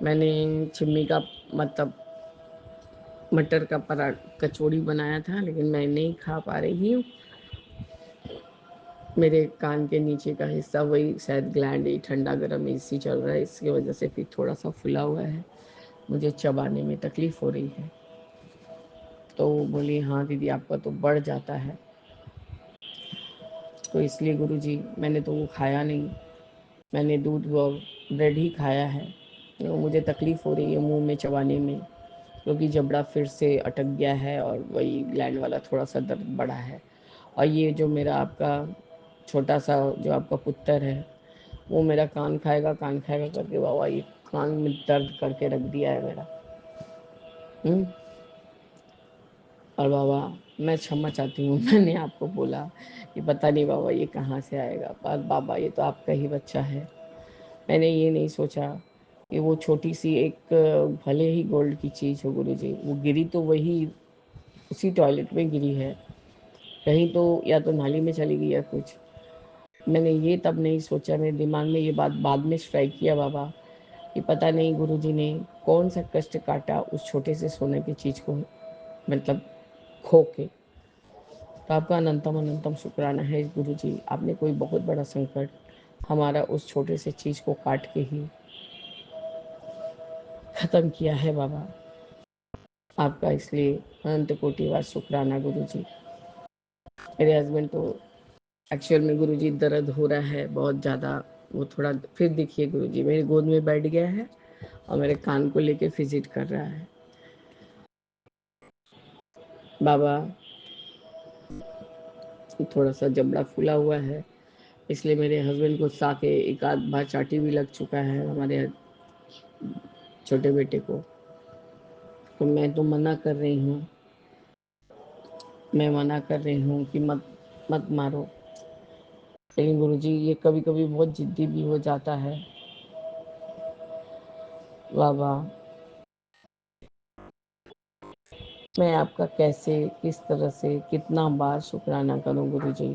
मैंने चिम्मी का मतलब मटर का कचौड़ी बनाया था, लेकिन मैं नहीं खा पा रही हूँ। मेरे कान के नीचे का हिस्सा वही शायद ग्लैंड ही ठंडा गर्म एसी चल रहा है, इसकी वजह से फिर थोड़ा सा फुला हुआ है, मुझे चबाने में तकलीफ़ हो रही है। तो बोली हाँ दीदी आपका तो बढ़ जाता है। तो इसलिए गुरुजी मैंने तो वो खाया नहीं, मैंने दूध और ब्रेड ही खाया है। तो मुझे तकलीफ़ हो रही है मुंह में चबाने में, क्योंकि जबड़ा फिर से अटक गया है और वही ग्लैंड वाला थोड़ा सा दर्द बढ़ा है। और ये जो मेरा आपका छोटा सा जो आपका पुत्र है वो मेरा कान खाएगा करके बाबा ये कान में दर्द करके रख दिया है मेरा। हम्म। और बाबा मैं क्षमा चाहती हूँ मैंने आपको बोला कि पता नहीं बाबा ये कहाँ से आएगा, पर बाबा ये तो आपका ही बच्चा है। मैंने ये नहीं सोचा कि वो छोटी सी एक भले ही गोल्ड की चीज़ हो गुरुजी, वो गिरी तो वही उसी टॉयलेट में गिरी है, कहीं तो या तो नाली में चली गई या कुछ। मैंने ये तब नहीं सोचा, मेरे दिमाग में ये बात बाद में स्ट्राइक किया बाबा कि पता नहीं गुरुजी ने कौन सा कष्ट काटा उस छोटे से सोने की चीज़ को मतलब खो के। तो आपका अनंतम अनंतम शुक्राना है गुरुजी, आपने कोई बहुत बड़ा संकट हमारा उस छोटे से चीज़ को काट के ही ख़त्म किया है बाबा। आपका इसलिए अनंत कोटि बार शुक्राना गुरुजी। मेरे हस्बैंड तो एक्चुअल में गुरुजी दर्द हो रहा है बहुत ज़्यादा, वो थोड़ा फिर देखिए गुरुजी मेरी गोद में बैठ गया है और मेरे कान को लेके फिजिट कर रहा है। बाबा थोड़ा सा जबड़ा फूला हुआ है, इसलिए मेरे हस्बैंड को साके एक आध बार चाटी भी लग चुका है हमारे छोटे बेटे को। तो मैं तो मना कर रही हूँ, मैं मना कर रही हूँ कि मत मत मारो, लेकिन गुरुजी ये कभी कभी बहुत जिद्दी भी हो जाता है। बाबा मैं आपका कैसे किस तरह से कितना बार शुक्राना करूं गुरुजी,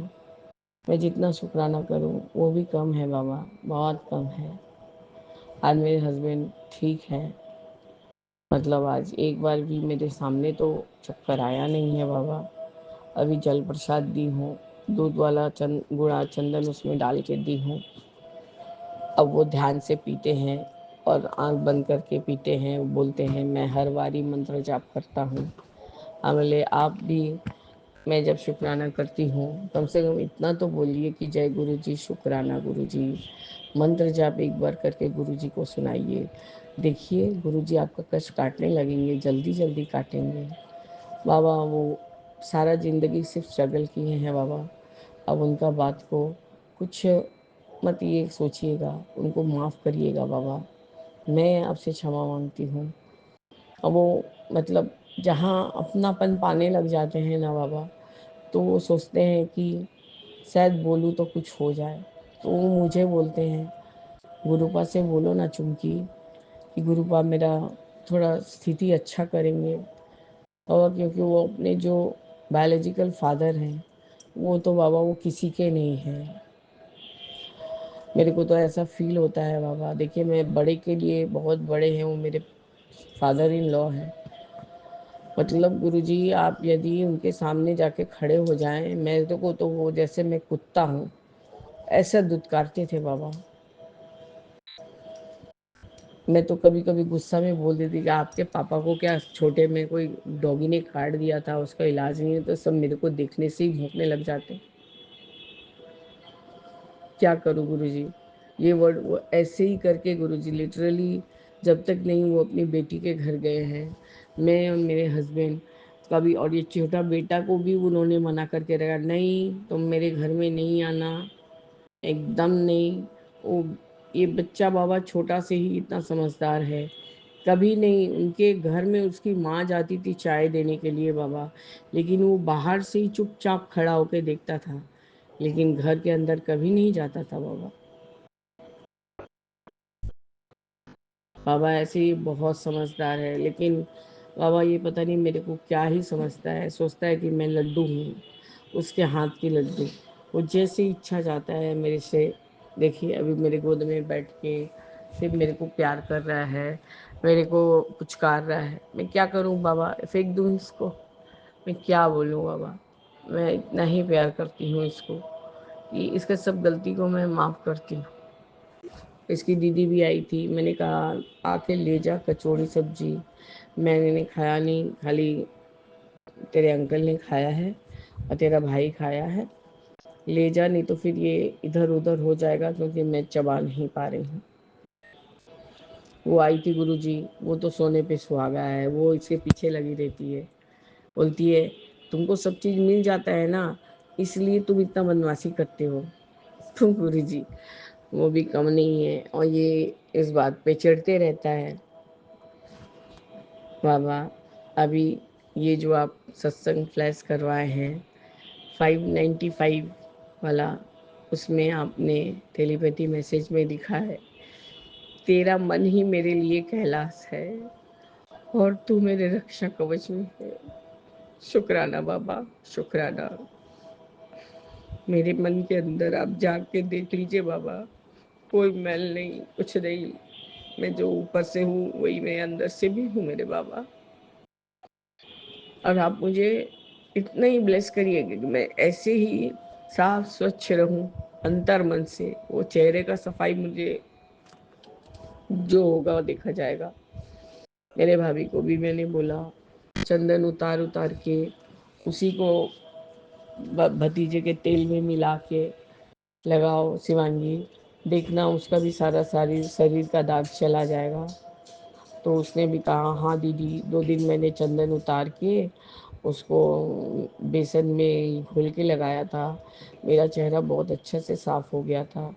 मैं जितना शुक्राना करूं वो भी कम है बाबा, बहुत कम है। आज मेरे हस्बैंड ठीक है, मतलब आज एक बार भी मेरे सामने तो चक्कर आया नहीं है बाबा। अभी जल प्रसाद दी हूँ, दूध वाला गुड़ा चंदन उसमें डाल के दी हूँ। अब वो ध्यान से पीते हैं और आंख बंद करके पीते हैं, बोलते हैं मैं हर बारी मंत्र जाप करता हूँ। बोले आप भी, मैं जब शुक्राना करती हूँ कम से कम इतना तो बोलिए कि जय गुरु जी, शुक्राना गुरु जी। मंत्र जाप एक बार करके गुरु जी को सुनाइए, देखिए गुरु जी आपका कष्ट काटने लगेंगे, जल्दी जल्दी काटेंगे। बाबा वो सारा ज़िंदगी सिर्फ स्ट्रगल किए हैं बाबा, अब उनका बात को कुछ मत ये सोचिएगा, उनको माफ़ करिएगा बाबा, मैं आपसे क्षमा मांगती हूँ। अब वो मतलब जहाँ अपनापन पाने लग जाते हैं ना बाबा, तो वो सोचते हैं कि शायद बोलूँ तो कुछ हो जाए। तो वो मुझे बोलते हैं गुरुपा से बोलो ना चुमकी कि गुरुपा मेरा थोड़ा स्थिति अच्छा करेंगे। और क्योंकि वो अपने जो बायोलॉजिकल फादर हैं वो तो बाबा वो किसी के नहीं है। मेरे को तो ऐसा फील होता है बाबा, देखिए मैं बड़े के लिए बहुत बड़े हैं, वो मेरे फादर इन लॉ हैं। मतलब गुरुजी आप यदि उनके सामने जाके खड़े हो जाएं, मेरे को तो वो जैसे मैं कुत्ता हूँ ऐसा दुत्कारते थे बाबा। मैं तो कभी कभी गुस्सा में बोल देती कि आपके पापा को क्या छोटे में कोई डॉगी ने काट दिया था, उसका इलाज नहीं है, तो सब मेरे को देखने से ही भौंकने लग जाते। क्या करूँ गुरुजी, ये वर्ड वो ऐसे ही करके गुरुजी लिटरली जब तक नहीं वो अपनी बेटी के घर गए हैं, मैं और मेरे हस्बैंड कभी, और ये छोटा बेटा को भी उन्होंने मना करके रखा, नहीं तुम मेरे घर में नहीं आना, एकदम नहीं। वो ये बच्चा बाबा छोटा से ही इतना समझदार है। कभी नहीं, उनके घर में उसकी माँ जाती थी चाय देने के लिए बाबा, लेकिन वो बाहर से ही चुपचाप खड़ा होकर देखता था, लेकिन घर के अंदर कभी नहीं जाता था बाबा। बाबा ऐसे ही बहुत समझदार है, लेकिन बाबा ये पता नहीं मेरे को क्या ही समझता है, सोचता है कि मैं लड्डू हूँ, उसके हाथ की लड्डू। वो जैसे इच्छा जाता है मेरे से, देखिए अभी मेरे गोद में बैठ के सिर्फ मेरे को प्यार कर रहा है, मेरे को पुचकार रहा है। मैं क्या करूँ बाबा, फेंक दूँ इसको? मैं क्या बोलूँ बाबा, मैं इतना ही प्यार करती हूँ इसको कि इसका सब गलती को मैं माफ़ करती हूँ। इसकी दीदी भी आई थी, मैंने कहा आके ले जा कचौड़ी सब्जी, मैंने खाया नहीं, खाली तेरे अंकल ने खाया है और तेरा भाई खाया है, ले जा नहीं तो फिर ये इधर उधर हो जाएगा, क्योंकि मैं चबा नहीं पा रही हूँ। वो आई थी गुरुजी, वो तो सोने पे सुहागा है, वो इसके पीछे लगी रहती है, बोलती है तुमको सब चीज़ मिल जाता है ना, इसलिए तुम इतना बदमाशी करते हो। तो गुरुजी वो भी कम नहीं है, और ये इस बात पे चिढ़ते रहता है। बाबा अभी ये जो आप सत्संग फ्लैश करवाए हैं 595 वाला, उसमें आपने टेलीपैथी मैसेज में लिखा है, तेरा मन ही मेरे लिए कैलाश है और तू मेरे रक्षा कवच में है। शुक्राना बाबा, शुक्राना। मेरे मन के अंदर आप जाके देख लीजिए बाबा, कोई मैल नहीं, कुछ नहीं, मैं जो ऊपर से हूँ वही मैं अंदर से भी हूँ मेरे बाबा। और आप मुझे इतना ही ब्लेस करिएगा कि मैं ऐसे ही साफ स्वच्छ रहूं अंतर मन से, वो चेहरे का सफाई मुझे जो होगा वो देखा जाएगा। मेरे भाभी को भी मैंने बोला चंदन उतार उतार के उसी को भतीजे के तेल में मिला के लगाओ शिवांगी, देखना उसका भी सारा सारी शरीर का दाग चला जाएगा। तो उसने भी कहा हाँ दीदी, 2 दिन मैंने चंदन उतार के उसको बेसन में घोल के लगाया था, मेरा चेहरा बहुत अच्छे से साफ हो गया था।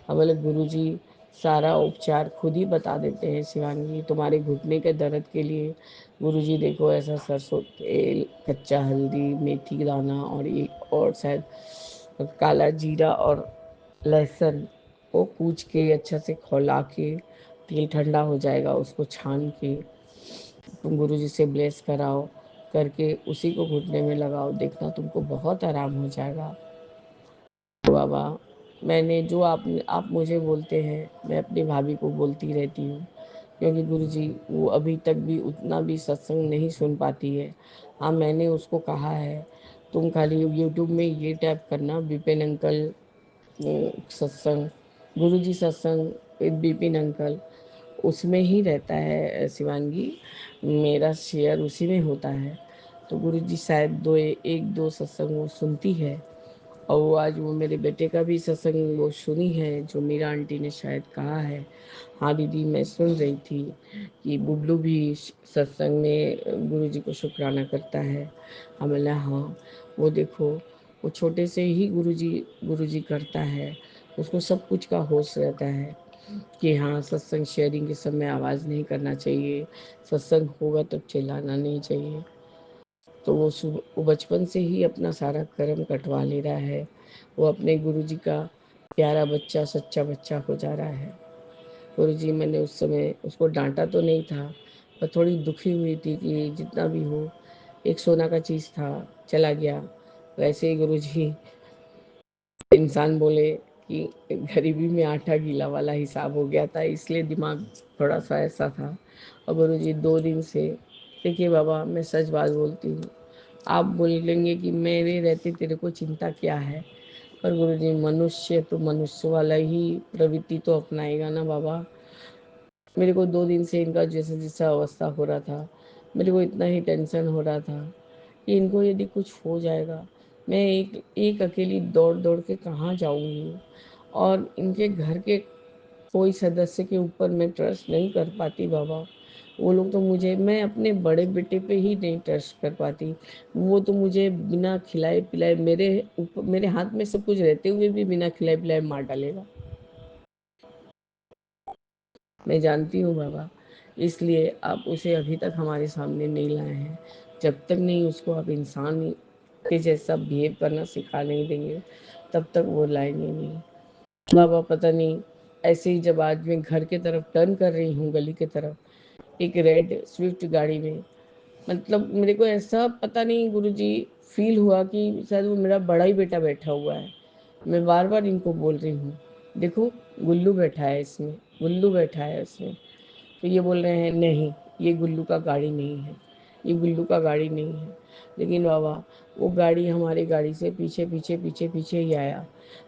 हम बोले गुरुजी सारा उपचार खुद ही बता देते हैं शिवांगी, तुम्हारे घुटने के दर्द के लिए गुरुजी देखो ऐसा सरसों तेल, कच्चा हल्दी, मेथी दाना और एक और शायद काला जीरा और लहसुन को कूच के अच्छा से खौला के, तेल ठंडा हो जाएगा उसको छान के तुम गुरुजी से ब्लेस कराओ, करके उसी को घुटने में लगाओ, देखना तुमको बहुत आराम हो जाएगा। तो बाबा मैंने जो आप मुझे बोलते हैं मैं अपनी भाभी को बोलती रहती हूँ, क्योंकि गुरुजी वो अभी तक भी उतना भी सत्संग नहीं सुन पाती है। हाँ मैंने उसको कहा है तुम खाली यूट्यूब में ये टैप करना विपिन अंकल सत्संग, गुरुजी सत्संग विद विपिन अंकल, उसमें ही रहता है शिवांगी, मेरा शेयर उसी में होता है। तो गुरुजी शायद एक दो सत्संग वो सुनती है, और वो आज वो मेरे बेटे का भी सत्संग वो सुनी है, जो मीरा आंटी ने शायद कहा है। हाँ दीदी मैं सुन रही थी कि बुबलू भी सत्संग में गुरुजी को शुक्राना करता है। हम बोला हाँ, वो देखो वो छोटे से ही गुरुजी करता है, उसको सब कुछ का होश रहता है कि हाँ सत्संग शेयरिंग के समय आवाज़ नहीं करना चाहिए, सत्संग होगा तब चिल्लाना नहीं चाहिए। तो वो बचपन से ही अपना सारा कर्म कटवा ले रहा है, वो अपने गुरुजी का प्यारा बच्चा सच्चा बच्चा हो जा रहा है। गुरुजी मैंने उस समय उसको डांटा तो नहीं था, पर थोड़ी दुखी हुई थी कि जितना भी हो एक सोना का चीज़ था चला गया, वैसे ही गुरुजी इंसान बोले कि गरीबी में आटा गीला वाला हिसाब हो गया था, इसलिए दिमाग थोड़ा सा ऐसा था। और गुरुजी 2 दिन से, देखिए बाबा मैं सच बात बोलती हूँ, आप बोलेंगे कि मेरे रहते तेरे को चिंता क्या है, पर गुरुजी मनुष्य तो मनुष्य वाला ही प्रवृत्ति तो अपनाएगा ना बाबा। मेरे को 2 दिन से इनका जैसा अवस्था हो रहा था, मेरे को इतना ही टेंशन हो रहा था कि इनको यदि कुछ हो जाएगा, मैं एक एक अकेली दौड़-दौड़ के कहाँ जाऊँगी, और इनके घर के कोई सदस्य के ऊपर मैं ट्रस्ट नहीं कर पाती बाबा। वो लोग तो मुझे, मैं अपने बड़े बेटे पे ही नहीं ट्रस्ट कर पाती। वो तो मुझे बिना खिलाए-पिलाए, मेरे हाथ में सब कुछ रहते हुए भी बिना खिलाए-पिलाए मार डालेगा। मैं जानती हूँ बाबा, इसलिए आप उसे अभी तक हमारे सामने नहीं लाए हैं। जब तक नहीं उसको आप इंसान के जैसा बिहेव करना सिखा नहीं देंगे, तब तक वो लाएँगे नहीं। बाबा पता नहीं, ऐसे ही जब आज मैं घर के तरफ टर्न कर रही हूँ गली की तरफ, एक रेड स्विफ्ट गाड़ी में, मतलब मेरे को ऐसा पता नहीं गुरुजी फ़ील हुआ कि शायद वो मेरा बड़ा ही बेटा बैठा हुआ है। मैं बार-बार इनको बोल रही हूँ, देखो गुल्लू बैठा है इसमें, गुल्लू बैठा है इसमें। तो ये बोल रहे हैं नहीं, ये गुल्लू का गाड़ी नहीं है, ये गुल्लू का गाड़ी नहीं है। लेकिन बाबा वो गाड़ी हमारी गाड़ी से पीछे ही आया,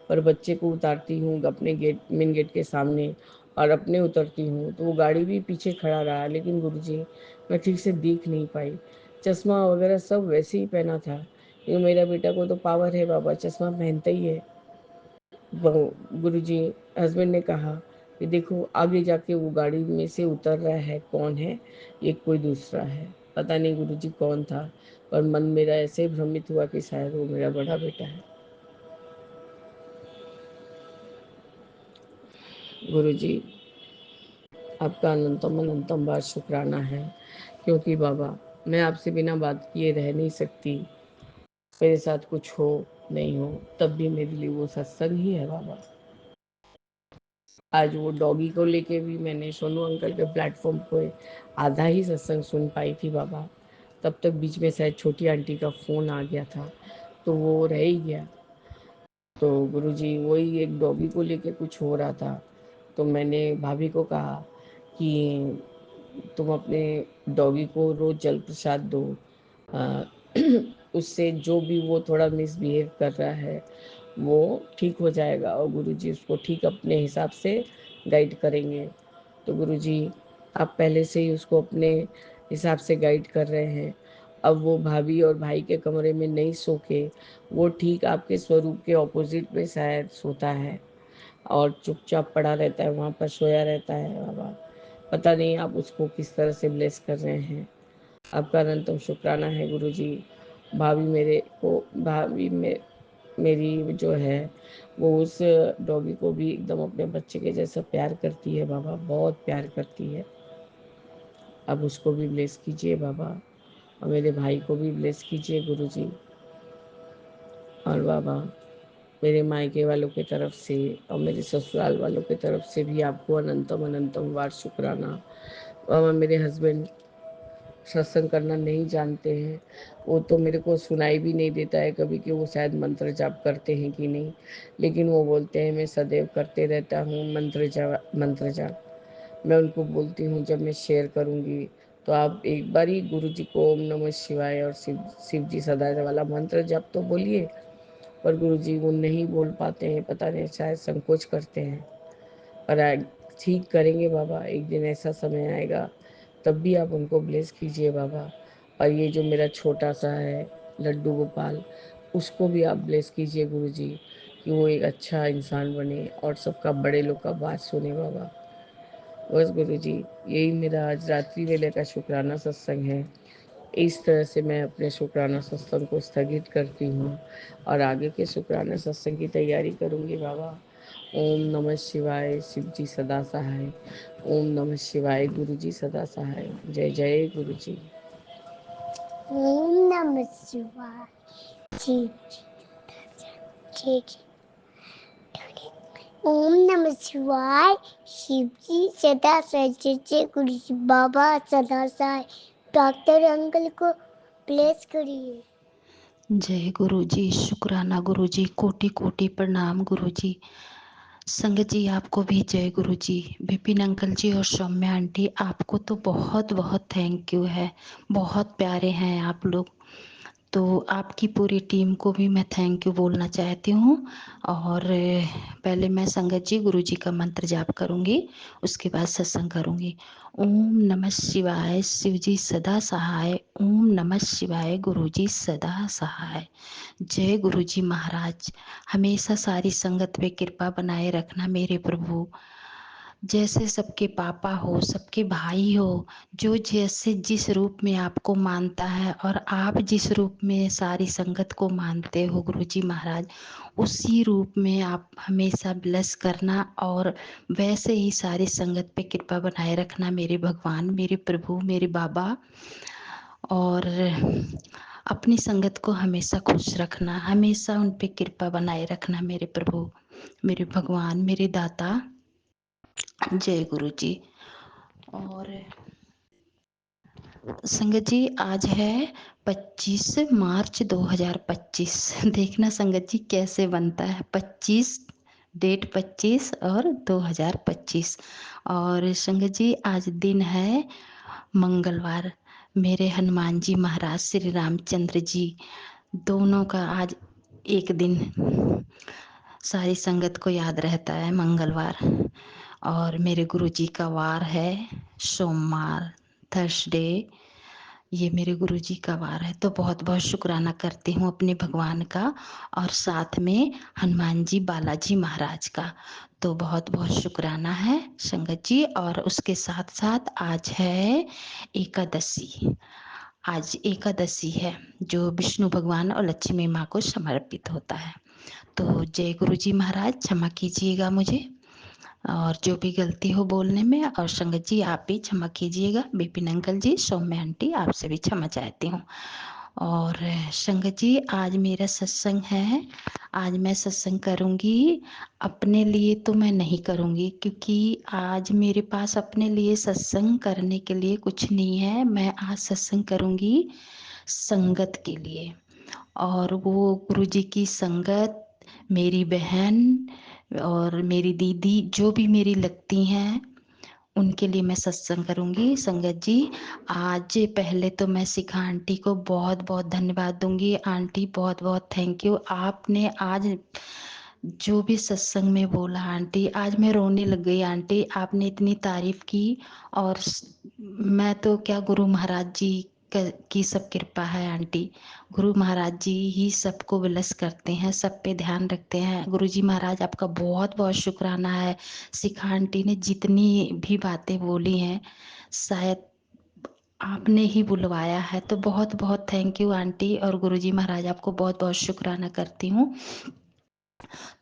पर बच्चे को उतारती हूँ अपने मेन गेट के सामने और अपने उतरती हूँ तो वो गाड़ी भी पीछे खड़ा रहा, लेकिन गुरुजी मैं ठीक से देख नहीं पाई। चश्मा वगैरह सब वैसे ही पहना था, क्योंकि मेरा बेटा को तो पावर है बाबा, चश्मा पहनता ही है। गुरुजी हस्बैंड ने कहा कि देखो आगे जाके वो गाड़ी में से उतर रहा है कौन है, ये कोई दूसरा है। पता नहीं गुरुजी कौन था, पर मन मेरा ऐसे भ्रमित हुआ कि शायद वो मेरा बड़ा बेटा है। गुरुजी आपका अनंतम अनंतम बार शुक्राना है, क्योंकि बाबा मैं आपसे बिना बात किए रह नहीं सकती। मेरे साथ कुछ हो नहीं हो तब भी मेरे लिए वो सत्संग ही है बाबा। आज वो डॉगी को लेके भी मैंने सोनू अंकल के प्लेटफॉर्म पे आधा ही सत्संग सुन पाई थी बाबा। तब तक बीच में शायद छोटी आंटी का फ़ोन आ गया था, तो वो रह ही गया। तो गुरुजी वही एक डॉगी को लेके कुछ हो रहा था, तो मैंने भाभी को कहा कि तुम अपने डॉगी को रोज़ जल प्रसाद दो, अ, उससे जो भी वो थोड़ा मिसबिहेव कर रहा है वो ठीक हो जाएगा और गुरुजी उसको ठीक अपने हिसाब से गाइड करेंगे। तो गुरुजी आप पहले से ही उसको अपने हिसाब से गाइड कर रहे हैं। अब वो भाभी और भाई के कमरे में नहीं सो के, वो ठीक आपके स्वरूप के ऑपोज़िट में शायद सोता है और चुपचाप पड़ा रहता है, वहाँ पर सोया रहता है बाबा। पता नहीं आप उसको किस तरह से ब्लेस कर रहे हैं। आपका अनंतम शुक्राना है गुरुजी। भाभी में मेरी जो है वो उस डॉगी को भी एकदम अपने बच्चे के जैसा प्यार करती है बाबा, बहुत प्यार करती है। अब उसको भी ब्लेस कीजिए बाबा, और मेरे भाई को भी ब्लेस कीजिए गुरुजी। और बाबा मेरे मायके वालों की तरफ से और मेरे ससुराल वालों की तरफ से भी आपको अनंतम अनंतम बार शुक्राना। बाबा मेरे हस्बैंड सत्संग करना नहीं जानते हैं, वो तो मेरे को सुनाई भी नहीं देता है कभी कि वो शायद मंत्र जाप करते हैं कि नहीं, लेकिन वो बोलते हैं मैं सदैव करते रहता हूँ मंत्र जाप। मैं उनको बोलती हूँ जब मैं शेयर करूँगी तो आप एक बार ही गुरु जी को ओम नमः शिवाय और शिव जी सदा वाला मंत्र जाप तो बोलिए, पर गुरु जी वो नहीं बोल पाते हैं, पता नहीं शायद संकोच करते हैं। पर ठीक करेंगे बाबा, एक दिन ऐसा समय आएगा तब भी आप उनको ब्लेस कीजिए बाबा। और ये जो मेरा छोटा सा है लड्डू गोपाल, उसको भी आप ब्लेस कीजिए गुरुजी, कि वो एक अच्छा इंसान बने और सबका बड़े लोग का बात सुने बाबा। बस गुरुजी यही मेरा आज रात्रि वेले का शुक्राना सत्संग है। इस तरह से मैं अपने शुक्राना सत्संग को स्थगित करती हूँ और आगे के शुक्राना सत्संग की तैयारी करूँगी बाबा। ओम नमः शिवाय, शिव जी सदा सहाय। ओम नमः शिवाय, गुरु जी सदा सहाय। जय जय गुरु जी। ओम नमः शिवाय। जी जी जी। ओम नमः शिवाय, शिव जी सदा सच्चे गुरु जी बाबा सदा सहाय। डॉक्टर अंकल को ब्लेस करिए। जय गुरु जी, शुक्राना गुरु जी, कोटि कोटि प्रणाम गुरु जी। संगत जी आपको भी जय गुरु जी। विपिन अंकल जी और सौम्या आंटी आपको तो बहुत बहुत थैंक यू है, बहुत प्यारे हैं आप लोग। तो आपकी पूरी टीम को भी मैं थैंक यू बोलना चाहती हूँ। और पहले मैं संगत जी गुरु जी का मंत्र जाप करूँगी, उसके बाद सत्संग करूँगी। ओम नमः शिवाय, शिव जी सदा सहाय। ओम नमः शिवाय, गुरु जी सदा सहाय। जय गुरु जी महाराज, हमेशा सारी संगत पे कृपा बनाए रखना मेरे प्रभु। जैसे सबके पापा हो, सबके भाई हो, जो जैसे जिस रूप में आपको मानता है और आप जिस रूप में सारी संगत को मानते हो गुरु जी महाराज, उसी रूप में आप हमेशा ब्लेस करना और वैसे ही सारी संगत पे कृपा बनाए रखना मेरे भगवान, मेरे प्रभु, मेरे बाबा। और अपनी संगत को हमेशा खुश रखना, हमेशा उन पे कृपा बनाए रखना मेरे प्रभु, मेरे भगवान, मेरे दाता। जय गुरु जी। और संगत जी आज है 25 मार्च 2025। देखना संगत जी कैसे बनता है 25, डेट 25 और 2025। और संगत जी आज दिन है मंगलवार। मेरे हनुमान जी महाराज, श्री रामचंद्र जी दोनों का आज एक दिन सारी संगत को याद रहता है मंगलवार। और मेरे गुरु जी का वार है सोमवार, थर्सडे। ये मेरे गुरु जी का वार है। तो बहुत बहुत शुक्राना करती हूँ अपने भगवान का और साथ में हनुमान जी बालाजी महाराज का। तो बहुत बहुत शुक्राना है संगत जी। और उसके साथ साथ आज है एकादशी। आज एकादशी है जो विष्णु भगवान और लक्ष्मी माँ को समर्पित होता है। तो जय गुरु जी महाराज, क्षमा कीजिएगा मुझे और जो भी गलती हो बोलने में। और संगत जी आप भी क्षमा कीजिएगा। विपिन अंकल जी, सौम्या आंटी, आपसे भी क्षमा चाहती हूँ। और संगत जी आज मेरा सत्संग है। आज मैं सत्संग करूँगी, अपने लिए तो मैं नहीं करूँगी क्योंकि आज मेरे पास अपने लिए सत्संग करने के लिए कुछ नहीं है। मैं आज सत्संग करूँगी संगत के लिए। और वो गुरु जी की संगत, मेरी बहन और मेरी दीदी जो भी मेरी लगती हैं उनके लिए मैं सत्संग करूंगी। संगत जी आज पहले तो मैं शिखा आंटी को बहुत बहुत धन्यवाद दूंगी। आंटी बहुत बहुत थैंक यू। आपने आज जो भी सत्संग में बोला आंटी, आज मैं रोने लग गई आंटी। आपने इतनी तारीफ की। और मैं तो क्या, गुरु महाराज जी की सब कृपा है आंटी। गुरु महाराज जी ही सबको ब्लेस करते हैं, सब पे ध्यान रखते हैं। गुरु जी महाराज आपका बहुत बहुत शुक्राना है। शिखा आंटी ने जितनी भी बातें बोली हैं शायद आपने ही बुलवाया है। तो बहुत बहुत थैंक यू आंटी। और गुरु जी महाराज आपको बहुत बहुत शुक्राना करती हूँ।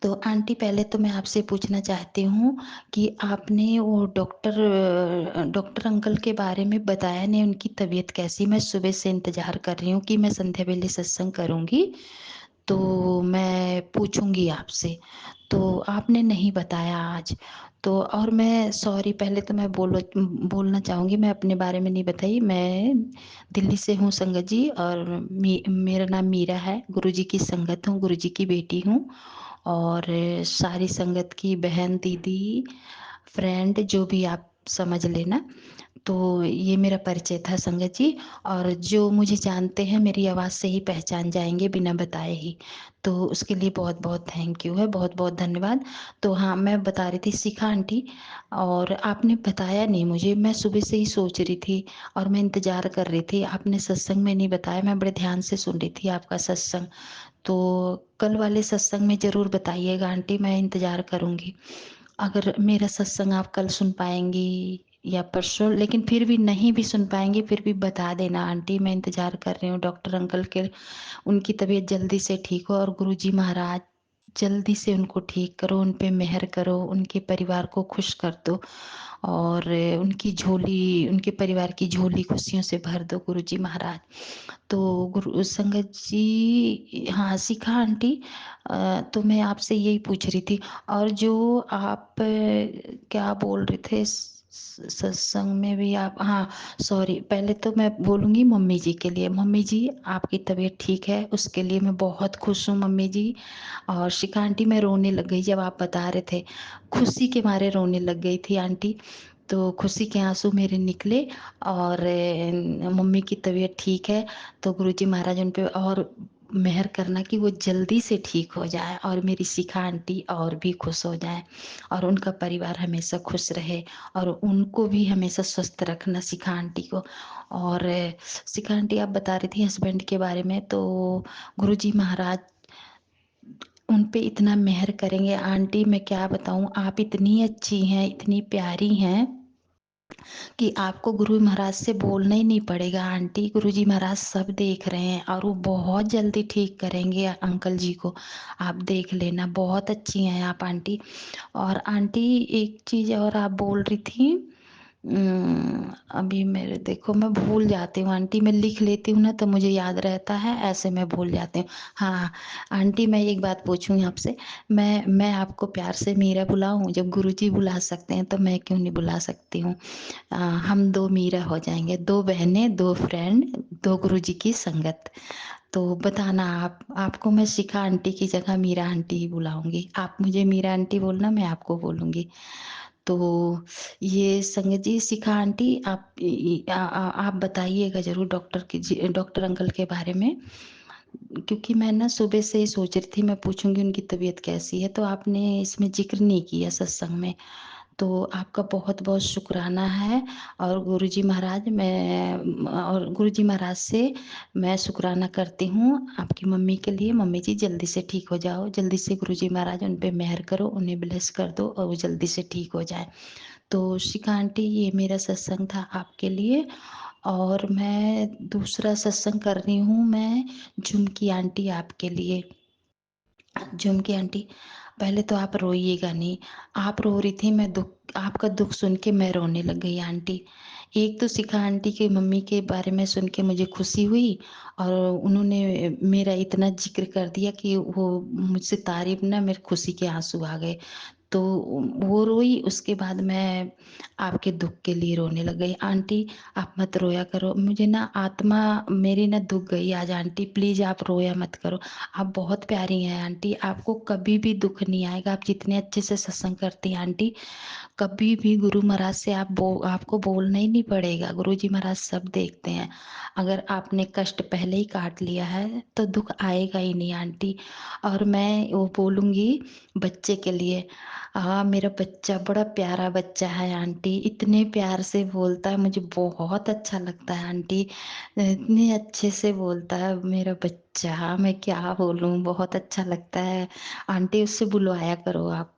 तो आंटी पहले तो मैं आपसे पूछना चाहती हूँ कि आपने वो डॉक्टर अंकल के बारे में बताया नहीं, उनकी तबीयत कैसी। मैं सुबह से इंतज़ार कर रही हूँ कि मैं संध्या वेले सत्संग करूँगी तो मैं पूछूंगी आपसे, तो आपने नहीं बताया आज। तो और मैं सॉरी, पहले तो मैं बोलना चाहूँगी, मैं अपने बारे में नहीं बताई। मैं दिल्ली से हूँ संगत जी और मेरा नाम मीरा है। गुरुजी की संगत हूँ, गुरुजी की बेटी हूँ। और सारी संगत की बहन, दीदी, फ्रेंड, जो भी आप समझ लेना। तो ये मेरा परिचय था संगत जी। और जो मुझे जानते हैं मेरी आवाज़ से ही पहचान जाएंगे बिना बताए ही। तो उसके लिए बहुत बहुत थैंक यू है, बहुत बहुत धन्यवाद। तो हाँ, मैं बता रही थी शिखा आंटी, और आपने बताया नहीं मुझे। मैं सुबह से ही सोच रही थी और मैं इंतज़ार कर रही थी। आपने सत्संग में नहीं बताया, मैं बड़े ध्यान से सुन रही थी आपका सत्संग। तो कल वाले सत्संग में ज़रूर बताइएगा आंटी, मैं इंतज़ार करूँगी। अगर मेरा सत्संग आप कल सुन पाएंगी या परसों, लेकिन फिर भी नहीं भी सुन पाएंगी फिर भी बता देना आंटी, मैं इंतज़ार कर रही हूँ डॉक्टर अंकल के। उनकी तबीयत जल्दी से ठीक हो और गुरुजी महाराज जल्दी से उनको ठीक करो, उन पे मेहर करो, उनके परिवार को खुश कर दो और उनकी झोली, उनके परिवार की झोली खुशियों से भर दो गुरुजी महाराज। तो गुरु संगत जी, हाँ शिखा आंटी, तो मैं आपसे यही पूछ रही थी। और जो आप क्या बोल रहे थे, सत्संग में भी आप, हाँ सॉरी, पहले तो मैं बोलूँगी मम्मी जी के लिए। मम्मी जी, आपकी तबीयत ठीक है उसके लिए मैं बहुत खुश हूँ मम्मी जी। और शिखा आंटी, मैं रोने लग गई जब आप बता रहे थे, खुशी के मारे रोने लग गई थी आंटी। तो खुशी के आंसू मेरे निकले। और मम्मी की तबीयत ठीक है तो गुरुजी महाराज उन पे और मेहर करना कि वो जल्दी से ठीक हो जाए और मेरी शिखा आंटी और भी खुश हो जाए और उनका परिवार हमेशा खुश रहे और उनको भी हमेशा स्वस्थ रखना शिखा आंटी को। और शिखा आंटी, आप बता रही थी हस्बैंड के बारे में, तो गुरुजी महाराज उन पे इतना मेहर करेंगे आंटी, मैं क्या बताऊं, आप इतनी अच्छी हैं, इतनी प्यारी हैं कि आपको गुरु महाराज से बोलना ही नहीं पड़ेगा आंटी। गुरुजी महाराज सब देख रहे हैं और वो बहुत जल्दी ठीक करेंगे अंकल जी को। आप देख लेना, बहुत अच्छी हैं आप आंटी। और आंटी, एक चीज और आप बोल रही थी, अभी मेरे देखो मैं भूल जाती हूँ आंटी, मैं लिख लेती हूँ ना तो मुझे याद रहता है, ऐसे मैं भूल जाती हूँ। हाँ आंटी, मैं एक बात पूछूंगी आपसे, मैं आपको प्यार से मीरा बुलाऊं? जब गुरुजी बुला सकते हैं तो मैं क्यों नहीं बुला सकती हूँ? हम दो मीरा हो जाएंगे, दो बहनें, दो फ्रेंड, दो गुरुजी की संगत। तो बताना आप, आपको मैं शिखा आंटी की जगह मीरा आंटी ही बुलाऊंगी। आप मुझे मीरा आंटी बोलना, मैं आपको बोलूंगी। तो ये संगत जी, शिखा आंटी, आप बताइएगा जरूर डॉक्टर की, डॉक्टर अंकल के बारे में, क्योंकि मैं ना सुबह से ही सोच रही थी मैं पूछूंगी उनकी तबीयत कैसी है, तो आपने इसमें जिक्र नहीं किया सत्संग में। तो आपका बहुत बहुत शुक्राना है। और गुरुजी महाराज, मैं और गुरुजी महाराज से मैं शुक्राना करती हूँ आपकी मम्मी के लिए। मम्मी जी जल्दी से ठीक हो जाओ, जल्दी से गुरुजी महाराज उन पे मेहर करो, उन्हें ब्लेस कर दो और वो जल्दी से ठीक हो जाए। तो शिखा आंटी, ये मेरा सत्संग था आपके लिए। और मैं दूसरा सत्संग कर रही हूँ मैं झुमकी आंटी आपके लिए। झुमकी आंटी, पहले तो आप रोइएगा नहीं। आप रो रही थी, मैं दुख, आपका दुख सुन के मैं रोने लग गई आंटी। एक तो शिखा आंटी के मम्मी के बारे में सुन के मुझे खुशी हुई और उन्होंने मेरा इतना जिक्र कर दिया कि वो मुझसे तारीफ ना, मेरे खुशी के आंसू आ गए। तो वो रोई, उसके बाद मैं आपके दुख के लिए रोने लग गई। आंटी आप मत रोया करो, मुझे ना आत्मा मेरी ना दुख गई आज आंटी, प्लीज आप रोया मत करो। आप बहुत प्यारी हैं आंटी, आपको कभी भी दुख नहीं आएगा, आप जितने अच्छे से सत्संग करती हैं आंटी। कभी भी गुरु महाराज से आपको बोलना ही नहीं पड़ेगा, गुरु जी महाराज सब देखते हैं। अगर आपने कष्ट पहले ही काट लिया है तो दुख आएगा ही नहीं आंटी। और मैं वो बोलूंगी बच्चे के लिए, हाँ मेरा बच्चा बड़ा प्यारा बच्चा है आंटी, इतने प्यार से बोलता है, मुझे बहुत अच्छा लगता है आंटी, इतने अच्छे से बोलता है मेरा बच्चा, मैं क्या बोलूं, बहुत अच्छा लगता है आंटी। उससे बुलवाया करो आप,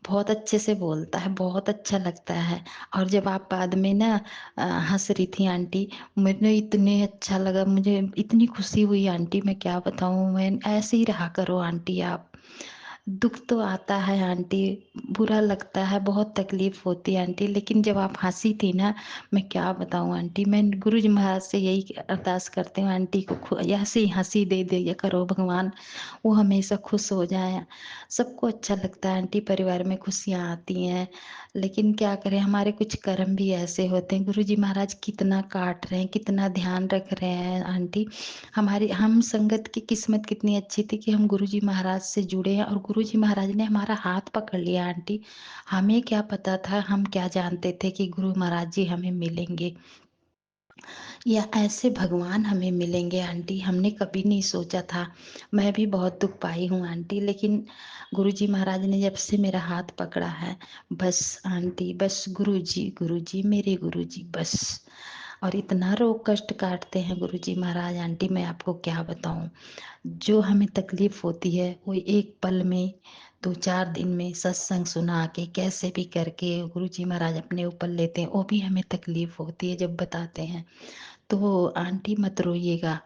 बहुत अच्छे से बोलता है, बहुत अच्छा लगता है। और जब आप बाद में ना हंस रही थी आंटी, मुझे इतने अच्छा लगा, मुझे इतनी खुशी हुई आंटी, मैं क्या बताऊं, मैं ऐसे ही रहा करो आंटी आप। दुख तो आता है आंटी, बुरा लगता है, बहुत तकलीफ होती है आंटी, लेकिन जब आप हंसी थी ना, मैं क्या बताऊं आंटी, मैं गुरु जी महाराज से यही अरदास करती हूँ आंटी को ऐसे ही हंसी दे दिया करो भगवान, वो हमेशा खुश हो जाए। सबको अच्छा लगता है आंटी, परिवार में खुशियाँ आती हैं, लेकिन क्या करें, हमारे कुछ कर्म भी ऐसे होते हैं। गुरु जी महाराज कितना काट रहे हैं, कितना ध्यान रख रहे हैं आंटी। हमारी हम संगत की किस्मत कितनी अच्छी थी कि हम गुरु जी महाराज से जुड़े हैं और गुरु जी महाराज ने हमारा हाथ पकड़ लिया आंटी। हमें क्या पता था, हम क्या जानते थे कि गुरु महाराज जी हमें मिलेंगे या ऐसे भगवान हमें मिलेंगे आंटी, हमने कभी नहीं सोचा था। मैं भी बहुत दुख पाई हूँ आंटी, लेकिन गुरुजी महाराज ने जब से मेरा हाथ पकड़ा है, बस आंटी, बस गुरुजी मेरे गुरुजी बस। और इतना रोग कष्ट काटते हैं गुरुजी महाराज आंटी, मैं आपको क्या बताऊं। जो हमें तकलीफ होती है वो एक पल में, 2-4 दिन में सत्संग सुना के कैसे भी करके गुरुजी महाराज अपने ऊपर लेते हैं, वो भी हमें तकलीफ होती है जब बताते हैं। तो आंटी मत रोइएगा,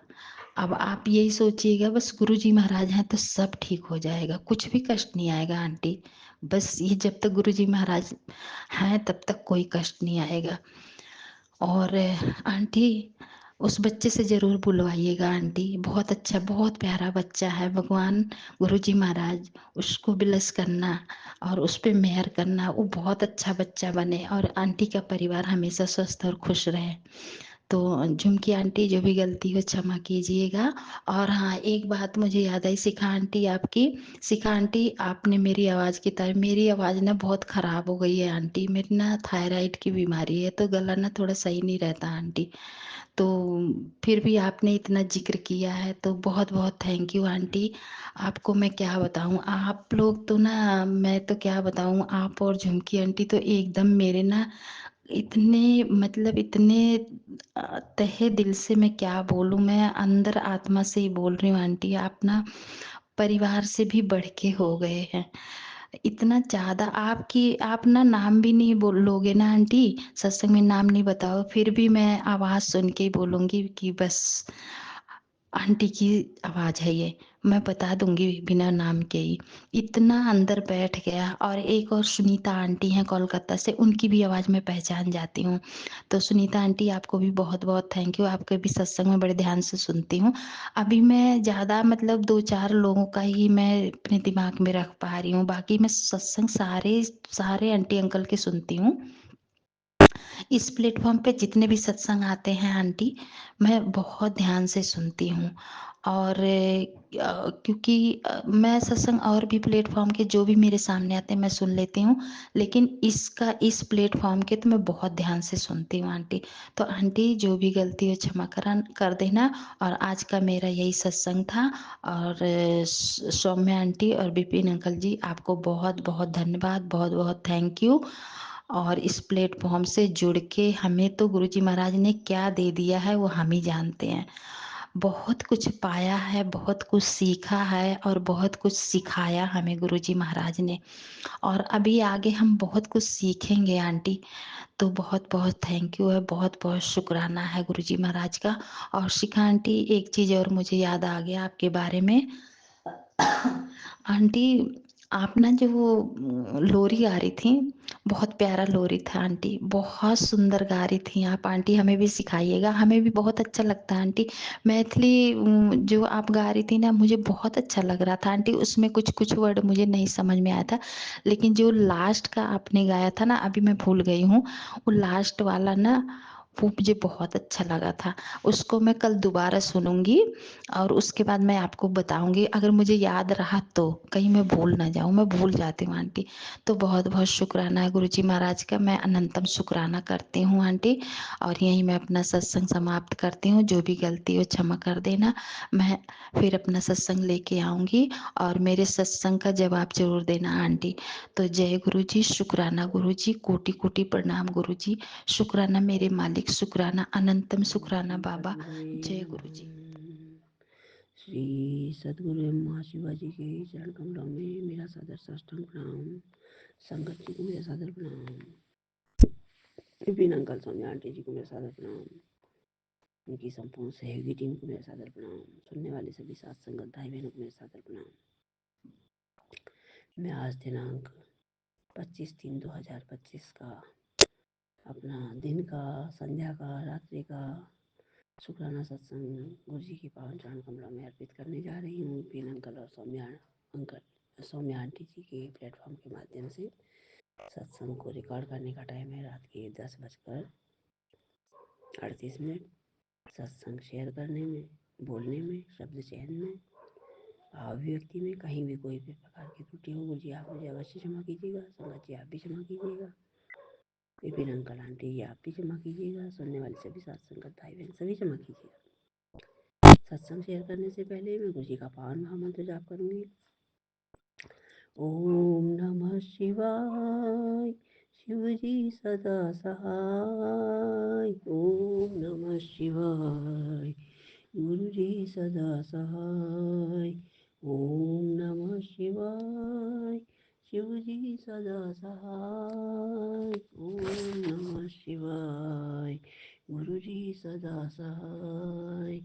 अब आप यही सोचिएगा बस गुरुजी महाराज हैं तो सब ठीक हो जाएगा, कुछ भी कष्ट नहीं आएगा आंटी। बस ये जब तक गुरुजी महाराज हैं तब तक कोई कष्ट नहीं आएगा। और आंटी, उस बच्चे से ज़रूर बुलवाइएगा आंटी, बहुत अच्छा बहुत प्यारा बच्चा है। भगवान गुरुजी महाराज उसको ब्लेस करना और उस पे मेहर करना, वो बहुत अच्छा बच्चा बने और आंटी का परिवार हमेशा स्वस्थ और खुश रहे। तो झुमकी आंटी जो भी गलती हो क्षमा कीजिएगा। और हाँ, एक बात मुझे याद आई शिखा आंटी आपकी। शिखा आंटी आपने मेरी आवाज़ की तरह, मेरी आवाज़ ना बहुत ख़राब हो गई है आंटी, मेरी ना थायराइड की बीमारी है तो गला ना थोड़ा सही नहीं रहता आंटी। तो फिर भी आपने इतना जिक्र किया है तो बहुत बहुत थैंक यू आंटी। आपको मैं क्या बताऊं, आप लोग तो ना, मैं तो क्या बताऊं, आप और झुमकी आंटी तो एकदम मेरे ना इतने, मतलब इतने तहे दिल से, मैं क्या बोलूं, मैं अंदर आत्मा से ही बोल रही हूँ आंटी। आप ना परिवार से भी बढ़ के हो गए हैं इतना ज्यादा। आपकी आप ना नाम भी नहीं बोलोगे ना आंटी, सत्संग में नाम नहीं बताओ, फिर भी मैं आवाज सुन के ही बोलूंगी कि बस आंटी की आवाज है ये, मैं बता दूंगी बिना नाम के ही। इतना अंदर बैठ गया। और एक और सुनीता आंटी हैं कोलकाता से, उनकी भी आवाज मैं पहचान जाती हूँ। तो सुनीता आंटी आपको भी बहुत बहुत थैंक यू, आपके भी सत्संग में बड़े ध्यान से सुनती हूँ। अभी मैं ज्यादा मतलब 2-4 लोगों का ही मैं अपने दिमाग में रख पा रही हूँ, बाकी मैं सत्संग सारे सारे आंटी अंकल के सुनती हूँ। इस प्लेटफॉर्म पे जितने भी सत्संग आते हैं आंटी, मैं बहुत ध्यान से सुनती हूँ। और क्योंकि मैं सत्संग और भी प्लेटफॉर्म के जो भी मेरे सामने आते हैं मैं सुन लेती हूँ, लेकिन इसका, इस प्लेटफॉर्म के तो मैं बहुत ध्यान से सुनती हूँ आंटी। तो आंटी जो भी गलती हो क्षमा कर देना। और आज का मेरा यही सत्संग था। और सौम्या आंटी और विपिन अंकल जी आपको बहुत बहुत धन्यवाद, बहुत बहुत थैंक यू। और इस प्लेटफॉर्म से जुड़ के हमें तो गुरुजी महाराज ने क्या दे दिया है वो हम ही जानते हैं। बहुत कुछ पाया है, बहुत कुछ सीखा है और बहुत कुछ सिखाया हमें गुरुजी महाराज ने। और अभी आगे हम बहुत कुछ सीखेंगे आंटी। तो बहुत बहुत थैंक यू है, बहुत बहुत शुक्राना है गुरुजी महाराज का। और शिखा आंटी, एक चीज और मुझे याद आ गया आपके बारे में। आंटी आप ना जो वो लोरी गा रही थी, बहुत प्यारा लोरी था आंटी, बहुत सुंदर गा रही थी आप आंटी, हमें भी सिखाइएगा, हमें भी बहुत अच्छा लगता है आंटी। मैथिली जो आप गा रही थी ना मुझे बहुत अच्छा लग रहा था आंटी, उसमें कुछ कुछ वर्ड मुझे नहीं समझ में आया था, लेकिन जो लास्ट का आपने गाया था ना, अभी मैं भूल गई हूँ, वो लास्ट वाला ना वो मुझे बहुत अच्छा लगा था। उसको मैं कल दोबारा सुनूंगी और उसके बाद मैं आपको बताऊंगी, अगर मुझे याद रहा तो, कहीं मैं भूल ना जाऊं, मैं भूल जाती हूँ आंटी। तो बहुत बहुत शुक्राना है गुरुजी महाराज का, मैं अनंतम शुक्राना करती हूँ आंटी। और यहीं मैं अपना सत्संग समाप्त करती हूँ, जो भी गलती हो क्षमा कर देना। मैं फिर अपना सत्संग लेके आऊंगी और मेरे सत्संग का जवाब जरूर देना आंटी। तो जय गुरु जी, शुक्राना गुरु जी, कोटि कोटि प्रणाम गुरु जी, शुक्राना मेरे मालिक, शुक्राना अनंतम शुक्राना बाबा। जय गुरु जी। श्री सदगुरु एवं माँ शिवाजी के चरण कमलों में मेरा सादर साष्टांग प्रणाम। संगत जी को मेरा सादर प्रणाम। विपिन अंकल, सोनिया आंटी जी को मेरा सादर प्रणाम। उनकी संपूर्ण सहयोगी टीम को मेरा सादर प्रणाम। सुनने वाले सभी साथ संगत भाई बहनों को मेरा सादर प्रणाम। मैं आज दिनांक 25/3/2025 का अपना दिन का, संध्या का, रात्रि का शुक्राना सत्संग गुरु जी के पावन चरण कमलों में अर्पित करने जा रही हूँ। विपिन अंकल और सौम्या आंटी जी के प्लेटफॉर्म के माध्यम से सत्संग को रिकॉर्ड करने का टाइम है रात के 10:38। सत्संग शेयर करने में, बोलने में, शब्द चयन में, अभिव्यक्ति में कहीं भी कोई भी प्रकार की त्रुटि हो, गुरुजी आप मुझे अवश्य क्षमा कीजिएगा। संगत जी आप भी क्षमा कीजिएगा। विपिन अंकल आंटी जी आप भी क्षमा कीजिएगा। सुनने वाले सभी साथ संगत भाई बहन सभी क्षमा कीजिएगा। सत्संग शेयर करने से पहले मैं गुरुजी का पावन महामंत्र जाप करूंगी। ओम नमः शिवाय, शिवजी सदा सहाय। ओम नमः शिवाय, गुरुजी सदा सहाय। ओम नमः शिवाय, शिवजी सदा सहाय। ओम नमः शिवाय, गुरुजी सदा सहाय।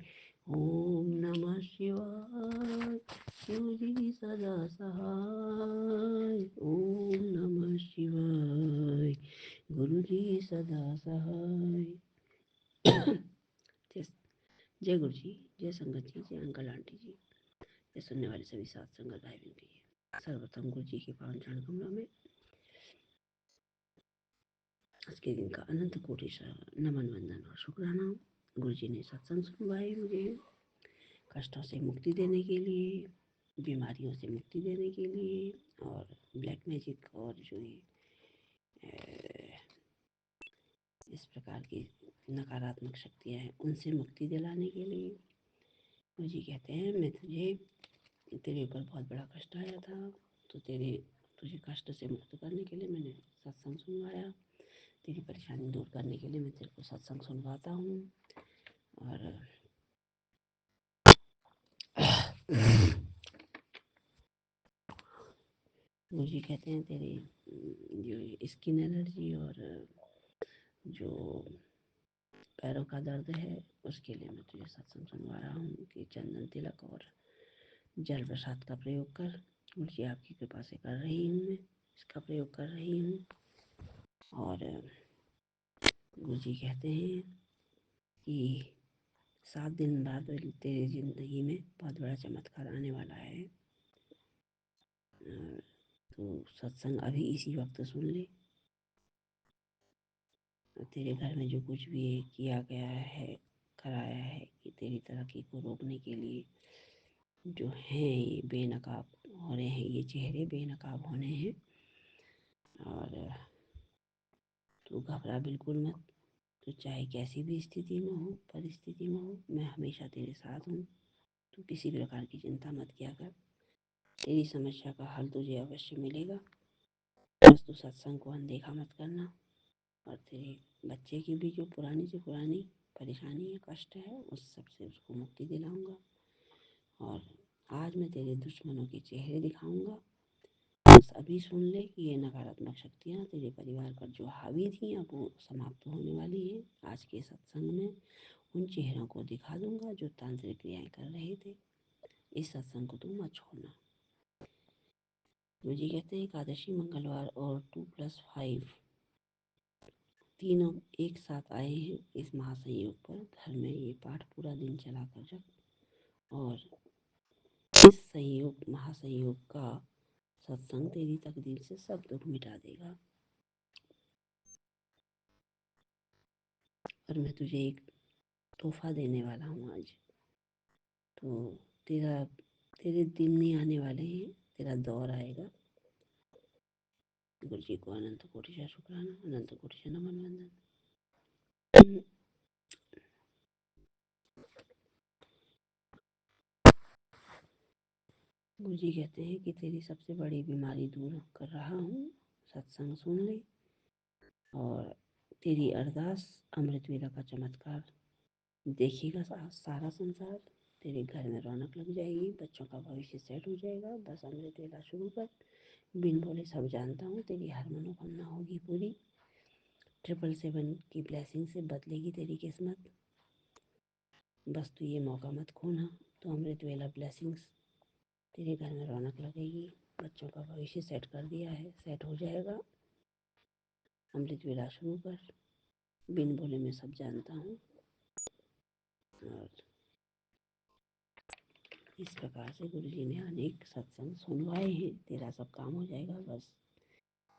ओम नमः शिवाय, शिवजी सदा सहाय। ओम नमः शिवाय, गुरुजी सदा सहाय। जय गुरु जी, जय संगत जी, जय अंकल आंटी जी, जय सुनने वाले सभी साथ संगत भाई बहन भी। सर्वप्रथम गुरु जी के पावन चरण कमलों में आज के दिन का अनंत कोटि नमन वंदन और शुक्राना। गुरु जी ने सत्संग सुनवाए मुझे कष्टों से मुक्ति देने के लिए, बीमारियों से मुक्ति देने के लिए, और ब्लैक मैजिक और जो इस प्रकार की नकारात्मक शक्तियाँ हैं उनसे मुक्ति दिलाने के लिए। गुरु जी कहते हैं, मैं तेरे ऊपर बहुत बड़ा कष्ट आया था, तो तुझे कष्ट से मुक्त करने के लिए मैंने सत्संग सुनवाया। तेरी परेशानी दूर करने के लिए मैं तेरे को सत्संग सुनवाता हूँ। और गुरु जी कहते हैं, तेरी जो स्किन एलर्जी और जो पैरों का दर्द है उसके लिए मैं तुझे सत्संग सुनवा रहा हूँ कि चंदन तिलक और जल प्रसाद का प्रयोग कर। गुरु जी आपकी कृपा से कर रही हूँ, मैं इसका प्रयोग कर रही हूँ। और गुरु जी कहते हैं कि 7 दिन बाद तेरी जिंदगी में बहुत बड़ा चमत्कार आने वाला है। तो सत्संग अभी इसी वक्त सुन ले। तेरे घर में जो कुछ भी किया गया है, कराया है कि तेरी तरक्की को रोकने के लिए, जो हैं ये बेनकाब हो रहे हैं, ये चेहरे बेनकाब होने हैं। और तू घबरा बिल्कुल मत। तो चाहे कैसी भी स्थिति में हो, परिस्थिति में हो, मैं हमेशा तेरे साथ हूँ। तू किसी प्रकार की चिंता मत किया कर। तेरी समस्या का हल तुझे अवश्य मिलेगा। बस तू सत्संग को अनदेखा मत करना। और तेरे बच्चे की भी जो पुरानी से पुरानी परेशानी है, कष्ट है, उस सब से उसको मुक्ति दिलाऊंगा। और आज मैं तेरे दुश्मनों के चेहरे दिखाऊंगा। बस अभी सुन ले कि ये नकारात्मक शक्तियाँ तेरे परिवार पर जो हावी थी अब वो समाप्त होने वाली हैं। आज के सत्संग में उन चेहरों को दिखा दूंगा जो तांत्रिक क्रियाएं कर रहे थे। इस सत्संग को तुम मत छोड़ना। गुरु जी कहते हैं, एकादशी, मंगलवार और 2+5 तीनों एक साथ आए हैं इस महासंयोग पर। घर में ये पाठ पूरा दिन चला कर रख। और इस संयोग, महासंयोग का सत्संग तेरी तकदीर से सब दुख मिटा देगा। और मैं तुझे एक तोहफा देने वाला हूँ आज। तो तेरे दिन नहीं आने वाले हैं, तेरा दौर आएगा। गुरु जी को अनंत कोटि का शुक्राना, अनंत कोटि का नमन वंदन। गुरु जी कहते हैं कि तेरी सबसे बड़ी बीमारी दूर कर रहा हूँ, सत्संग सुन ले। और तेरी अरदास, अमृत वेला का चमत्कार देखेगा सारा संसार। तेरे घर में रौनक लग जाएगी, बच्चों का भविष्य सेट हो जाएगा। बस अमृत वेला शुरू कर। बिन बोले सब जानता हूँ, तेरी हर मनोकामना होगी पूरी। 777 की ब्लेसिंग से बदलेगी तेरी किस्मत। बस तू ये मौका मत खोना। तो अमृत वेला ब्लेसिंग्स, तेरे घर में रौनक लगेगी। बच्चों का भविष्य सेट कर दिया है, सेट हो जाएगा। अमृत वेला शुरू कर। बिन बोले मैं सब जानता हूँ। और इस प्रकार से गुरु जी ने अनेक सत्संग सुनवाए हैं। तेरा सब काम हो जाएगा। बस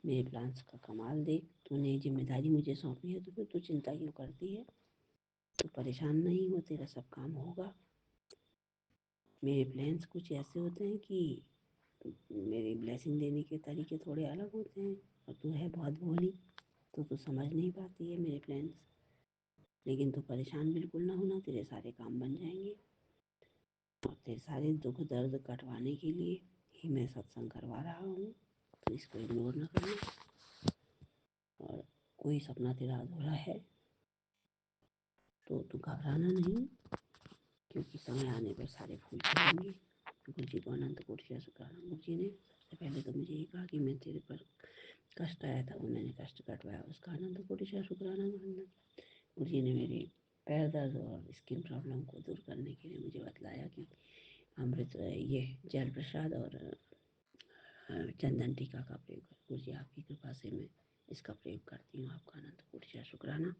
मेरे प्लान्स का कमाल देख। तूने जिम्मेदारी मुझे सौंपी है तो फिर तू चिंता क्यों करती है? तू परेशान नहीं हो, तेरा सब काम होगा। मेरे प्लान्स कुछ ऐसे होते हैं कि मेरी ब्लेसिंग देने के तरीके थोड़े अलग होते हैं। और तू है बहुत भोली, तो तू समझ नहीं पाती है मेरे प्लान्स। लेकिन तू परेशान बिल्कुल ना होना, तेरे सारे काम बन जाएंगे। और तेरे सारे दुख दर्द कटवाने के लिए ही मैं सत्संग करवा रहा हूँ। तो इसको इग्नोर ना करना। और कोई सपना तेरा अधूरा है तो तू घबराना नहीं, क्योंकि समय आने पर सारे फूल खिलेंगे। गुरु जी को अनंत कोटि का शुक्राना। गुरु जी ने सबसे पहले तो मुझे ये कहा कि मैं तेरे पर कष्ट आया था, वो मैंने कष्ट कटवाया, उसका अनंत कोटि का शुक्राना मानना। गुरु जी ने मेरे पैर दर्द और स्किन प्रॉब्लम को दूर करने के लिए मुझे बतलाया कि अमृत, ये जल प्रसाद और चंदन टीका का प्रयोग कर। गुरु जी आपकी कृपा से मैं इसका प्रयोग करती हूँ। आपका अनंत कोटि का शुक्राना।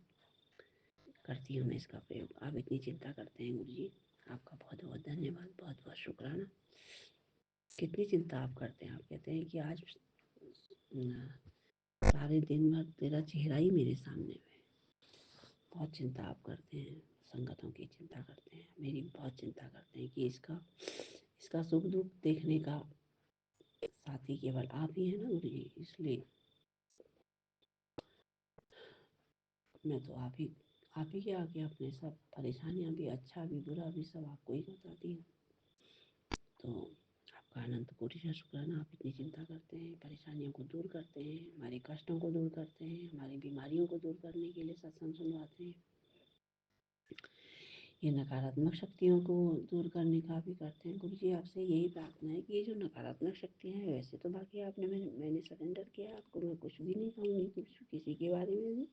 करती हूँ मैं इसका प्रयोग। आप इतनी चिंता करते हैं गुरु जी, आपका बहुत बहुत धन्यवाद, बहुत बहुत शुक्राना। कितनी चिंता आप करते हैं। आप कहते हैं कि आज सारे दिन भर तेरा चेहरा ही मेरे सामने है। बहुत चिंता आप करते हैं, संगतों की चिंता करते हैं, मेरी बहुत चिंता करते हैं कि इसका सुख दुख देखने का साथी केवल आप ही है ना गुरु जी। इसलिए मैं तो आप ही के आगे अपने सब परेशानियां भी, अच्छा भी बुरा भी, सब आपको ही बताती हूँ। तो आपका अनंत कोटि का शुक्राना। आप इतनी चिंता करते हैं, परेशानियों को दूर करते हैं, हमारे कष्टों को दूर करते हैं, हमारी बीमारियों को दूर करने के लिए सत्संग सुनवाते हैं। ये नकारात्मक शक्तियों को दूर करने का भी करते हैं। गुरु जी आपसे यही प्रार्थना है कि ये जो नकारात्मक शक्तियाँ हैं, वैसे तो बाकी आपने मैंने सरेंडर किया आपको, मैं कुछ भी नहीं कहूँगी कुछ किसी के बारे में भी।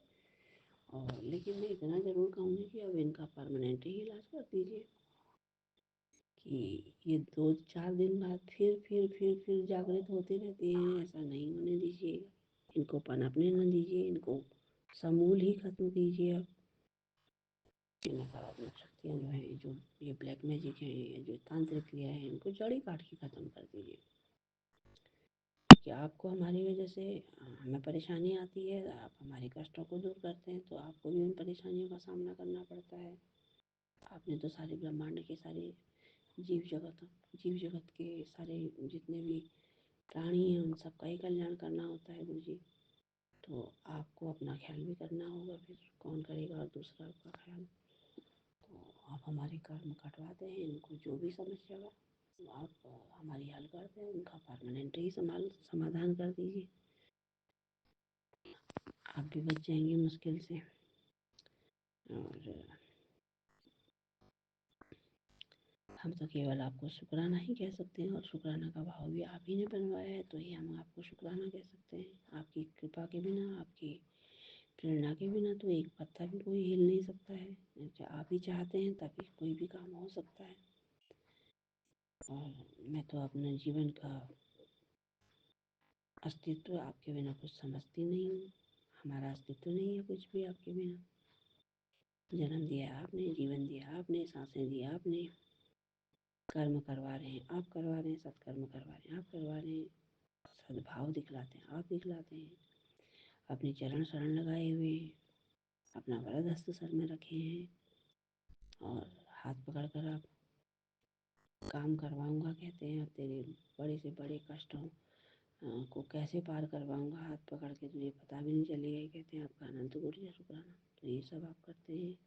और लेकिन मैं इतना ज़रूर कहूँगी कि अब इनका परमानेंट ही इलाज कर दीजिए कि ये 2-4 दिन बाद फिर जागृत होते रहते हैं। ऐसा नहीं होने दीजिए, इनको पनपने न दीजिए, इनको समूल ही खत्म कीजिए। अब ये नकारात्मक शक्तियाँ जो हैं, जो ये ब्लैक मैजिक है, ये जो तांत्रिक क्रिया है, इनको जड़ी काट के ख़त्म कर दीजिए। कि आपको हमारी वजह से हमें परेशानी आती है, आप हमारे कष्टों को दूर करते हैं तो आपको भी उन परेशानियों का सामना करना पड़ता है। आपने तो सारे ब्रह्मांड के सारे जीव जगत के सारे जितने भी प्राणी हैं, उन सबका ही कल्याण करना होता है गुरु जी। तो आपको अपना ख्याल भी करना होगा, फिर कौन करेगा और दूसरा का ख्याल। तो आप हमारे कर्म कटवाते हैं, इनको जो भी समस्या हो आप हमारी हल करते हैं, उनका परमानेंट ही समाधान कर दीजिए। आप भी बच जाएंगे मुश्किल से। और हम तो केवल आपको शुक्राना ही कह सकते हैं, और शुक्राना का भाव भी आप ही ने बनवाया है, तो ये हम आपको शुक्राना कह सकते हैं। आपकी कृपा के बिना, आपकी प्रेरणा के बिना तो एक पत्ता भी कोई हिल नहीं सकता है। आप ही चाहते हैं तभी कोई भी काम हो सकता है। और मैं तो अपने जीवन का अस्तित्व आपके बिना कुछ समझती नहीं हूँ। हमारा अस्तित्व नहीं है कुछ भी आपके बिना। जन्म दिया आपने, जीवन दिया आपने, सांसें दी आपने, कर्म करवा रहे हैं आप, करवा रहे हैं सत्कर्म करवा रहे हैं आप, करवा रहे हैं सद्भाव दिखलाते हैं आप, दिखलाते हैं। अपने चरण शरण लगाए हुए हैं, अपना वरद हस्त सर में रखे हैं, और हाथ पकड़ कर आप काम करवाऊंगा कहते हैं। अब तेरे बड़े से बड़े कष्टों को कैसे पार करवाऊंगा, हाथ पकड़ के तुझे पता भी नहीं चलेगा, ये कहते हैं। आपका अनंत कोटि शुक्राना। तो ये सब आप करते हैं,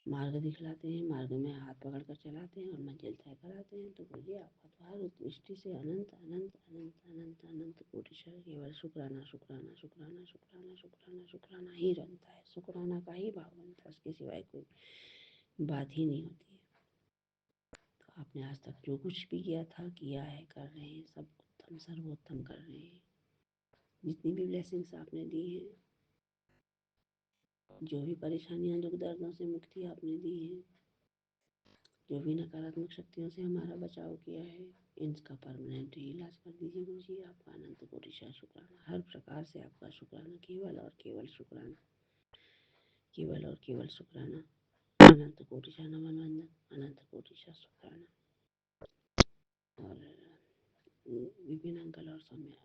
मार्ग दिखलाते हैं, मार्ग में हाथ पकड़ कर चलाते हैं और मंजिल तय कराते हैं। तो बोलिए आपका तो हर दृष्टि से अनंत अनंत अनंत अनंत अनंत कोटि केवल शुक्राना शुक्राना शुक्राना शुक्राना शुक्राना शुक्राना ही बनता है। शुक्राना का ही भाव बनता है, उसके सिवाय कोई बात ही नहीं होती है। तो आपने आज तक जो कुछ भी किया था, किया है, कर रहे हैं, सब उत्तम सर्वोत्तम कर रहे हैं। जितनी भी ब्लेसिंग्स आपने दी हैं, जो भी परेशानियां दुख दर्दों से मुक्ति आपने दी है, जो भी नकारात्मक शक्तियों से हमारा बचाव किया है, इनका परमानेंट ही इलाज कर दीजिए गुरु जी। आपका अनंत कोटि शुक्राना, हर प्रकार से आपका शुक्राना, केवल और केवल शुक्राना, केवल और केवल शुक्राना। अनंत कोटि नमन वंदन, अनंत कोटि शुक्राना। और विपिन अंकल और सौम्या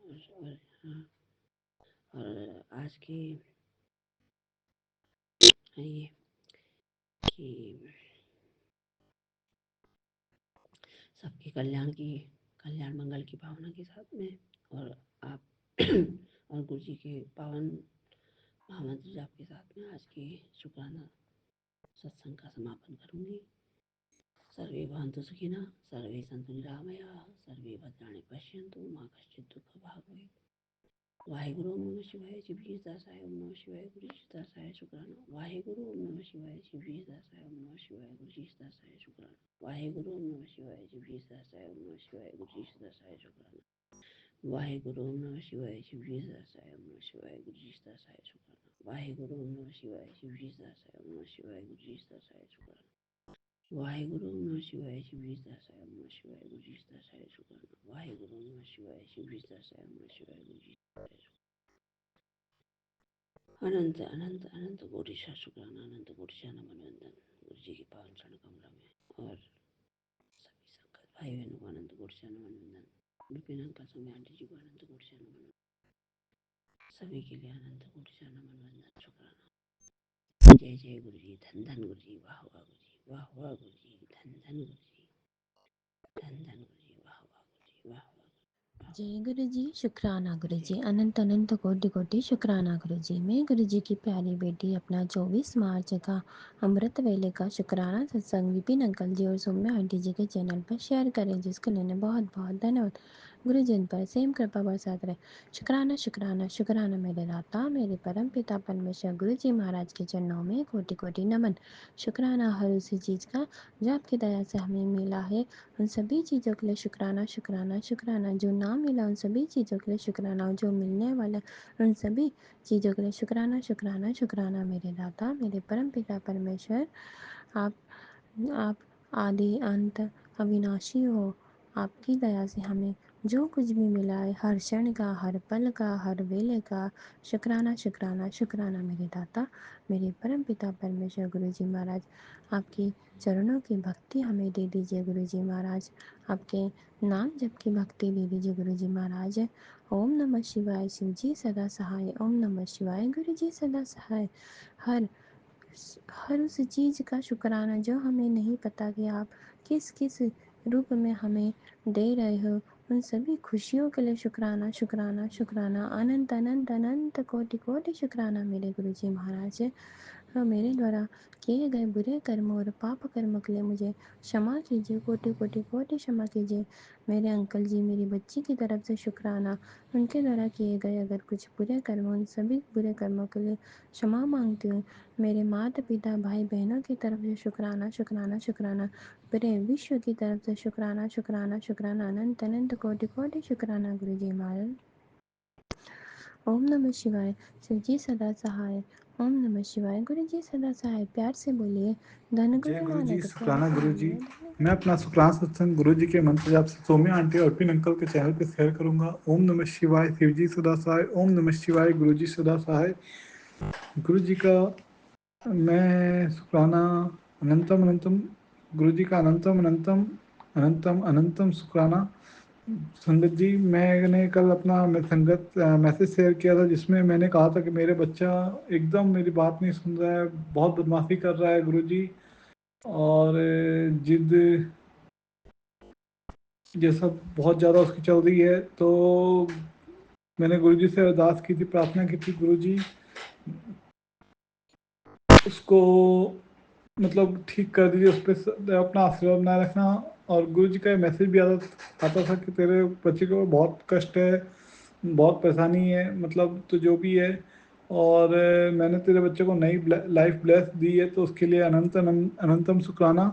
और आज के ये कि सबके कल्याण मंगल की भावना के साथ में, और आप और गुरु जी के पावन महामंत्र जाप के साथ में आज के शुक्राना सत्संग का समापन करूंगी। सर्वे भवन्तु सुखिनः, सर्वे सन्तु निरामयाः, सर्वे भद्राणि पश्यन्तु मा कश्चित् दुःखभाग् भवेत्। वाहेगुरु ओम नमः शिवाय, शिव जी दासाय ओम नमः शिवाय, गुरु जी दासाय शुक्राना। वाहेगुरु ओम नमः शिवाय, शिव जी दासाय ओम नमः शिवाय, गुरु जी दासाय शुक्राना। वाहेगुरु ओम नमः शिवाय, शिव जी दासाय ओम नमः शिवाय, गुरु जी दासाय शुक्राना। वाहेगुरु ओम नमः शिवाय, शिव जी दासाय ओम नमः शिवाय, गुरु जी दासाय शुक्राना। वाहेगुरु ओम नमः शिवाय, शिव जी दासाय ओम नमः शिवाय, गुरु जी दासाय शुक्राना। वाहेगुरु ओम नमः शिवाय, शिव जी दासाय ओम नमः शिवाय, गुरु जी दासाय शुक्राना। वाहेगुरु ओम नमः शिवाय, शिव जी दासाय ओम नमः शिवाय, गुरु जी दासाय शुक्राना। अनंत अनंत अनंत कोटि शुक्राना अनंत कोटि नमन वंदन गुरु जी के पावन चरण कमलों में। और सभी संगत भाई बहनों को अनंत कोटि नमन वंदन। विपिन अंकल स्वामी आंटी जी को अनंत कोटि नमन वंदन। सभी के लिए अनंत कोटि नमन वंदन शुक्राना। जय जय गुरु जी, धन धन गुरु जी, वाह वाह गुरु जी, वाह वाह गुरु जी, धन धन गुरु जी, धन धन गुरु जी, वाह वाह गुरु जी, वाह वाह। जय गुरु जी, शुक्राना गुरु जी, अनंत अनंत कोटि कोटि शुक्राना गुरु जी। मैं गुरु जी की प्यारी बेटी अपना 24 मार्च का अमृत वेले का शुक्राना सत्संग विपिन अंकल जी और सौम्या आंटी जी के चैनल पर शेयर करें, जिसके लिए बहुत बहुत धन्यवाद। गुरु जी इन पर सेम कृपा बरसात रहे। शुक्राना शुक्राना शुक्राना मेरे दाता मेरे परम पिता परमेश्वर गुरु जी महाराज के चरणों में कोटि कोटि नमन। शुक्राना हर उसी चीज़ का जो आपकी दया से हमें मिला है, उन सभी चीज़ों के लिए शुक्राना शुक्राना शुक्राना। जो ना मिला उन सभी चीज़ों के लिए शुक्राना, जो मिलने वाला उन सभी चीज़ों के लिए शुक्राना शुक्राना शुक्राना। मेरे दाता मेरे परम पिता परमेश्वर, आप आदि अंत अविनाशी हो। आपकी दया से हमें जो कुछ भी मिला है, हर क्षण का, हर पल का, हर वेले का शुक्राना शुक्राना शुक्राना। मेरे दाता मेरे परम पिता परमेश्वर गुरु जी महाराज, आपकी चरणों की भक्ति हमें दे दीजिए गुरु जी महाराज। आपके नाम जप की भक्ति दे दीजिए गुरु जी महाराज। ओम नमः शिवाय, शिव जी सदा सहाय। ओम नमः शिवाय, गुरु जी सदा सहाय। हर हर उस चीज़ का शुक्राना जो हमें नहीं पता कि आप किस किस रूप में हमें दे रहे हो, उन सभी खुशियों के लिए शुक्राना शुक्राना शुक्राना। अनंत अनंत अनंत कोटि कोटि शुक्राना मेरे गुरु जी महाराज। मेरे द्वारा किए गए बुरे कर्मों और पाप कर्मों के लिए मुझे क्षमा कीजिए, कोटि कोटि कोटि क्षमा कीजिए। मेरे अंकल जी मेरी बच्ची की तरफ से शुक्राना, उनके द्वारा किए गए अगर कुछ बुरे कर्म, उन सभी बुरे कर्मों के लिए क्षमा मांगती हूँ। मेरे माता पिता भाई बहनों की तरफ से शुक्राना शुक्राना शुक्राना। पूरे विश्व की तरफ से शुक्राना शुक्राना शुक्राना। अनंत अनंत कोटि कोटि शुक्राना गुरु जी महाराज। ओम नमः शिवाय, शिव जी सदा सहाय। ओम नमः शिवाय, गुरु जी सदा सहाय। प्यार से बोलिए धन जय गुरु गुरु जी, नानक। प्यार शुक्राना से गुरु जी। बोलिए मैं अपना शुक्राना सत्संग गुरु जी के मंत्र जाप से सौम्या आंटी और पिन अंकल के चैनल पे शेयर करूंगा। ओम नमः शिवाय, शिव जी सदा सहाय। ओम नमः शिवाय, गुरु जी सदा सहाय। गुरु जी का मैं शुक्राना अनंतम अनंतम, गुरु जी का अनंतम अनंतम अनंतम अनंतम शुक्राना। संगत जी, मैंने कल अपना संगत मैसेज शेयर किया था, जिसमें मैंने कहा था कि मेरे बच्चा एकदम मेरी बात नहीं सुन रहा है, बहुत बदमाशी कर रहा है गुरु जी, और जिद ये सब बहुत ज़्यादा उसकी चल रही है। तो मैंने गुरु जी से अरदास की थी, प्रार्थना की थी, गुरु जी उसको मतलब ठीक कर दीजिए, उस पर अपना आशीर्वाद बनाए रखना। और गुरु जी का मैसेज भी आता था कि तेरे बच्चे को बहुत कष्ट है, बहुत परेशानी है, मतलब तो जो भी है, और मैंने तेरे बच्चे को नई लाइफ ब्लेस दी है, तो उसके लिए अनंतम शुक्राना।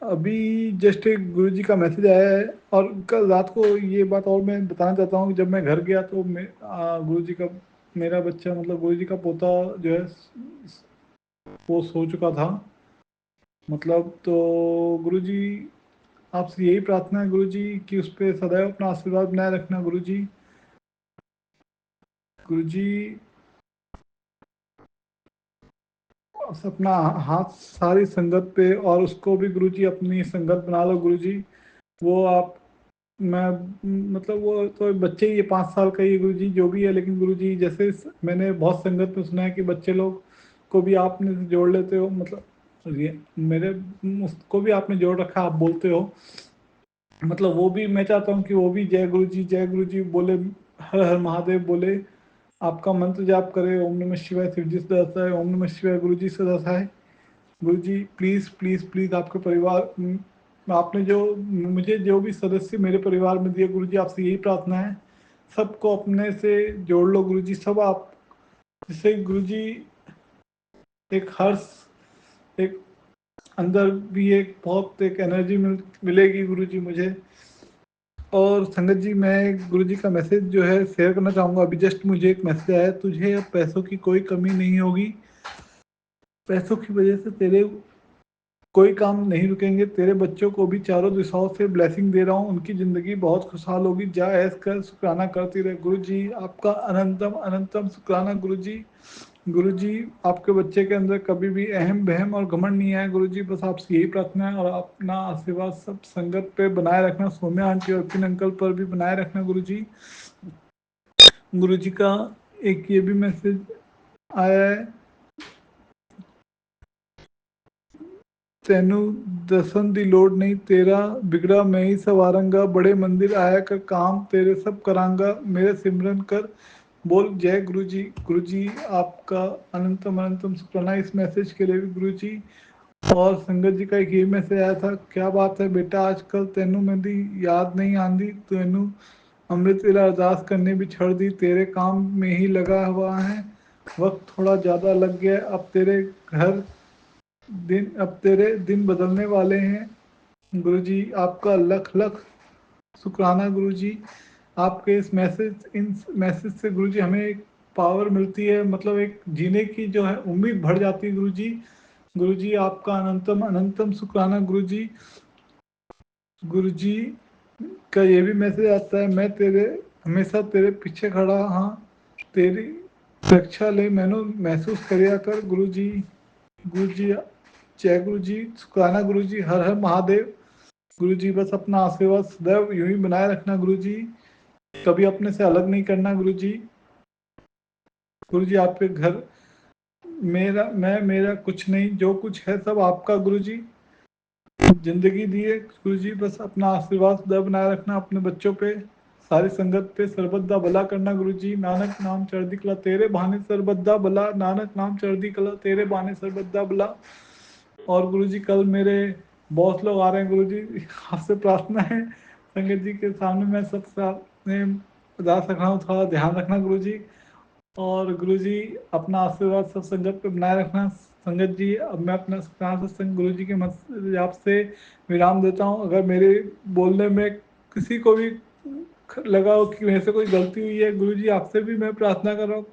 अभी जस्ट एक गुरु जी का मैसेज आया है। और कल रात को ये बात और मैं बताना चाहता हूँ कि जब मैं घर गया तो गुरु जी का मेरा बच्चा मतलब गुरु जी का पोता जो है वो सो चुका था, मतलब। तो गुरु जी आपसे यही प्रार्थना है गुरु जी कि उस पर सदैव अपना आशीर्वाद बनाए रखना गुरु जी। गुरु जी अपना हाथ सारी संगत पे, और उसको भी गुरु जी अपनी संगत बना लो गुरु जी। वो आप मैं मतलब वो तो बच्चे ही है, 5 साल का ही गुरु जी जो भी है, लेकिन गुरु जी जैसे मैंने बहुत संगत में सुना है कि बच्चे लोग को भी आपने जोड़ लेते हो, मतलब मेरे उसको भी आपने जोड़ रखा, आप बोलते हो, मतलब वो भी मैं चाहता हूँ कि वो भी जय गुरु जी बोले, हर हर महादेव बोले, आपका मंत्र जाप करे, ओम नमः शिवाय, शिव जी सदा सहाय, ओम नमः शिवाय, गुरु जी सदा सहाय। गुरु जी प्लीज़ प्लीज़ प्लीज़ आपके परिवार आपने जो मुझे जो भी सदस्य मेरे परिवार में दिए, गुरु जी आपसे यही प्रार्थना है, सबको अपने से जोड़ लो गुरु जी, सब आप, जिससे गुरु जी एक हर्ष, एक अंदर भी एक बहुत एक एनर्जी मिलेगी गुरु जी मुझे। और संगत जी, मैं गुरु जी का मैसेज जो है शेयर करना चाहूँगा। अभी जस्ट मुझे एक मैसेज आया, तुझे अब पैसों की कोई कमी नहीं होगी, पैसों की वजह से तेरे कोई काम नहीं रुकेंगे। तेरे बच्चों को भी चारों दिशाओं से ब्लेसिंग दे रहा हूँ, उनकी ज़िंदगी बहुत खुशहाल होगी। जा ऐश कर, शुक्राना करती रहे। गुरु जी आपका अनंतम अनंतम शुक्राना। गुरु जी आपके बच्चे के अंदर कभी भी अहम बहम और घमंड नहीं आए। गुरु जी बस आपसे यही प्रार्थना है, और अपना आशीर्वाद सब संगत पे बनाए रखना, सौम्या आंटी और पिन अंकल पर भी बनाए रखना। गुरु जी का एक ये भी मैसेज आया है, तैनू दसन दी लोड़ नहीं, तेरा बिगड़ा मैं ही संवारंगा। बड़े मंदिर आया कर, काम तेरे सब करांगा। मेरे सिमरन कर, बोल जय गुरु जी। गुरु जी आपका अनंतम अनंतम शुक्राना इस मैसेज के लिए भी। गुरु जी और संगत जी का एक ये मैसेज आया था, क्या बात है बेटा आजकल तैनू मेरी याद नहीं आंदी, तैनू अमृत वेला अरदास करने भी छोड़ दी, तेरे काम में ही लगा हुआ है, वक्त थोड़ा ज़्यादा लग गया। अब तेरे दिन बदलने वाले हैं। गुरु जी आपका लख लख शुक्राना। गुरु जी आपके इन मैसेज से गुरु जी हमें एक पावर मिलती है, मतलब एक जीने की जो है उम्मीद बढ़ जाती है। गुरु जी आपका अनंतम अनंतम शुक्राना। गुरु जी का ये भी मैसेज आता है, मैं हमेशा तेरे पीछे खड़ा हाँ, तेरी रक्षा ले मैनू महसूस करिया कर। गुरु जी जय गुरु जी शुक्राना। गुरु जी हर हर महादेव। गुरु जी बस अपना आशीर्वाद सदैव यूं ही बनाए रखना। गुरु जी कभी अपने से अलग नहीं करना। गुरु जी आपके घर मेरा कुछ नहीं, जो कुछ है सब आपका। गुरु जी जिंदगी दिए गुरु जी, बस अपना आशीर्वाद सदैव बनाए रखना अपने बच्चों पे, सारी संगत पे, सरबद्दा भला करना। गुरु जी नानक नाम चढ़दी कला तेरे बहाने सरबद्दा भला, नानक नाम चढ़दी कला तेरे बहाने सरबद्दा भला। और गुरु जी कल मेरे बॉस लोग आ रहे हैं। गुरु जी आपसे प्रार्थना है, संगत जी के सामने मैं सब सामने अरदास रख रहा हूँ, थोड़ा ध्यान रखना गुरु जी। और गुरु जी अपना आशीर्वाद सब संगत पे बनाए रखना। संगत जी अब मैं अपना सत्संग गुरु जी के आपसे विराम देता हूँ। अगर मेरे बोलने में किसी को भी लगा हो कि मेरे से कोई गलती हुई है, गुरु जी आपसे भी मैं प्रार्थना कर रहा हूँ,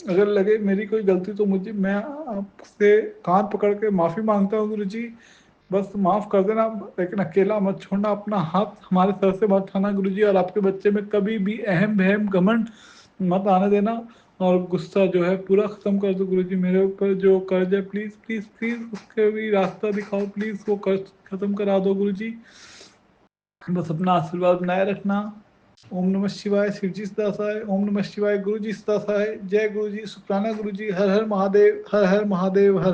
अगर लगे मेरी कोई गलती तो मैं आपसे कान पकड़ के माफ़ी मांगता हूँ। गुरु जी बस माफ़ कर देना, लेकिन अकेला मत छोड़ना, अपना हाथ हमारे सर से मत उठाना गुरु जी। और आपके बच्चे में कभी भी अहम बहम घमंड मत आने देना, और गुस्सा जो है पूरा ख़त्म कर दो। गुरु जी मेरे ऊपर जो कर्ज है प्लीज़ प्लीज़ प्लीज़ उसके भी रास्ता दिखाओ, प्लीज़ वो कर्ज ख़त्म करा दो गुरु जी। बस अपना आशीर्वाद बनाए रखना। ओम नमः शिवाय। शिव जी सदा सहाय। ओम नमः शिवाय। गुरु जी सदा सहाय। जय गुरु जी शुक्राना। गुरु जी हर हर महादेव, हर हर महादेव, हर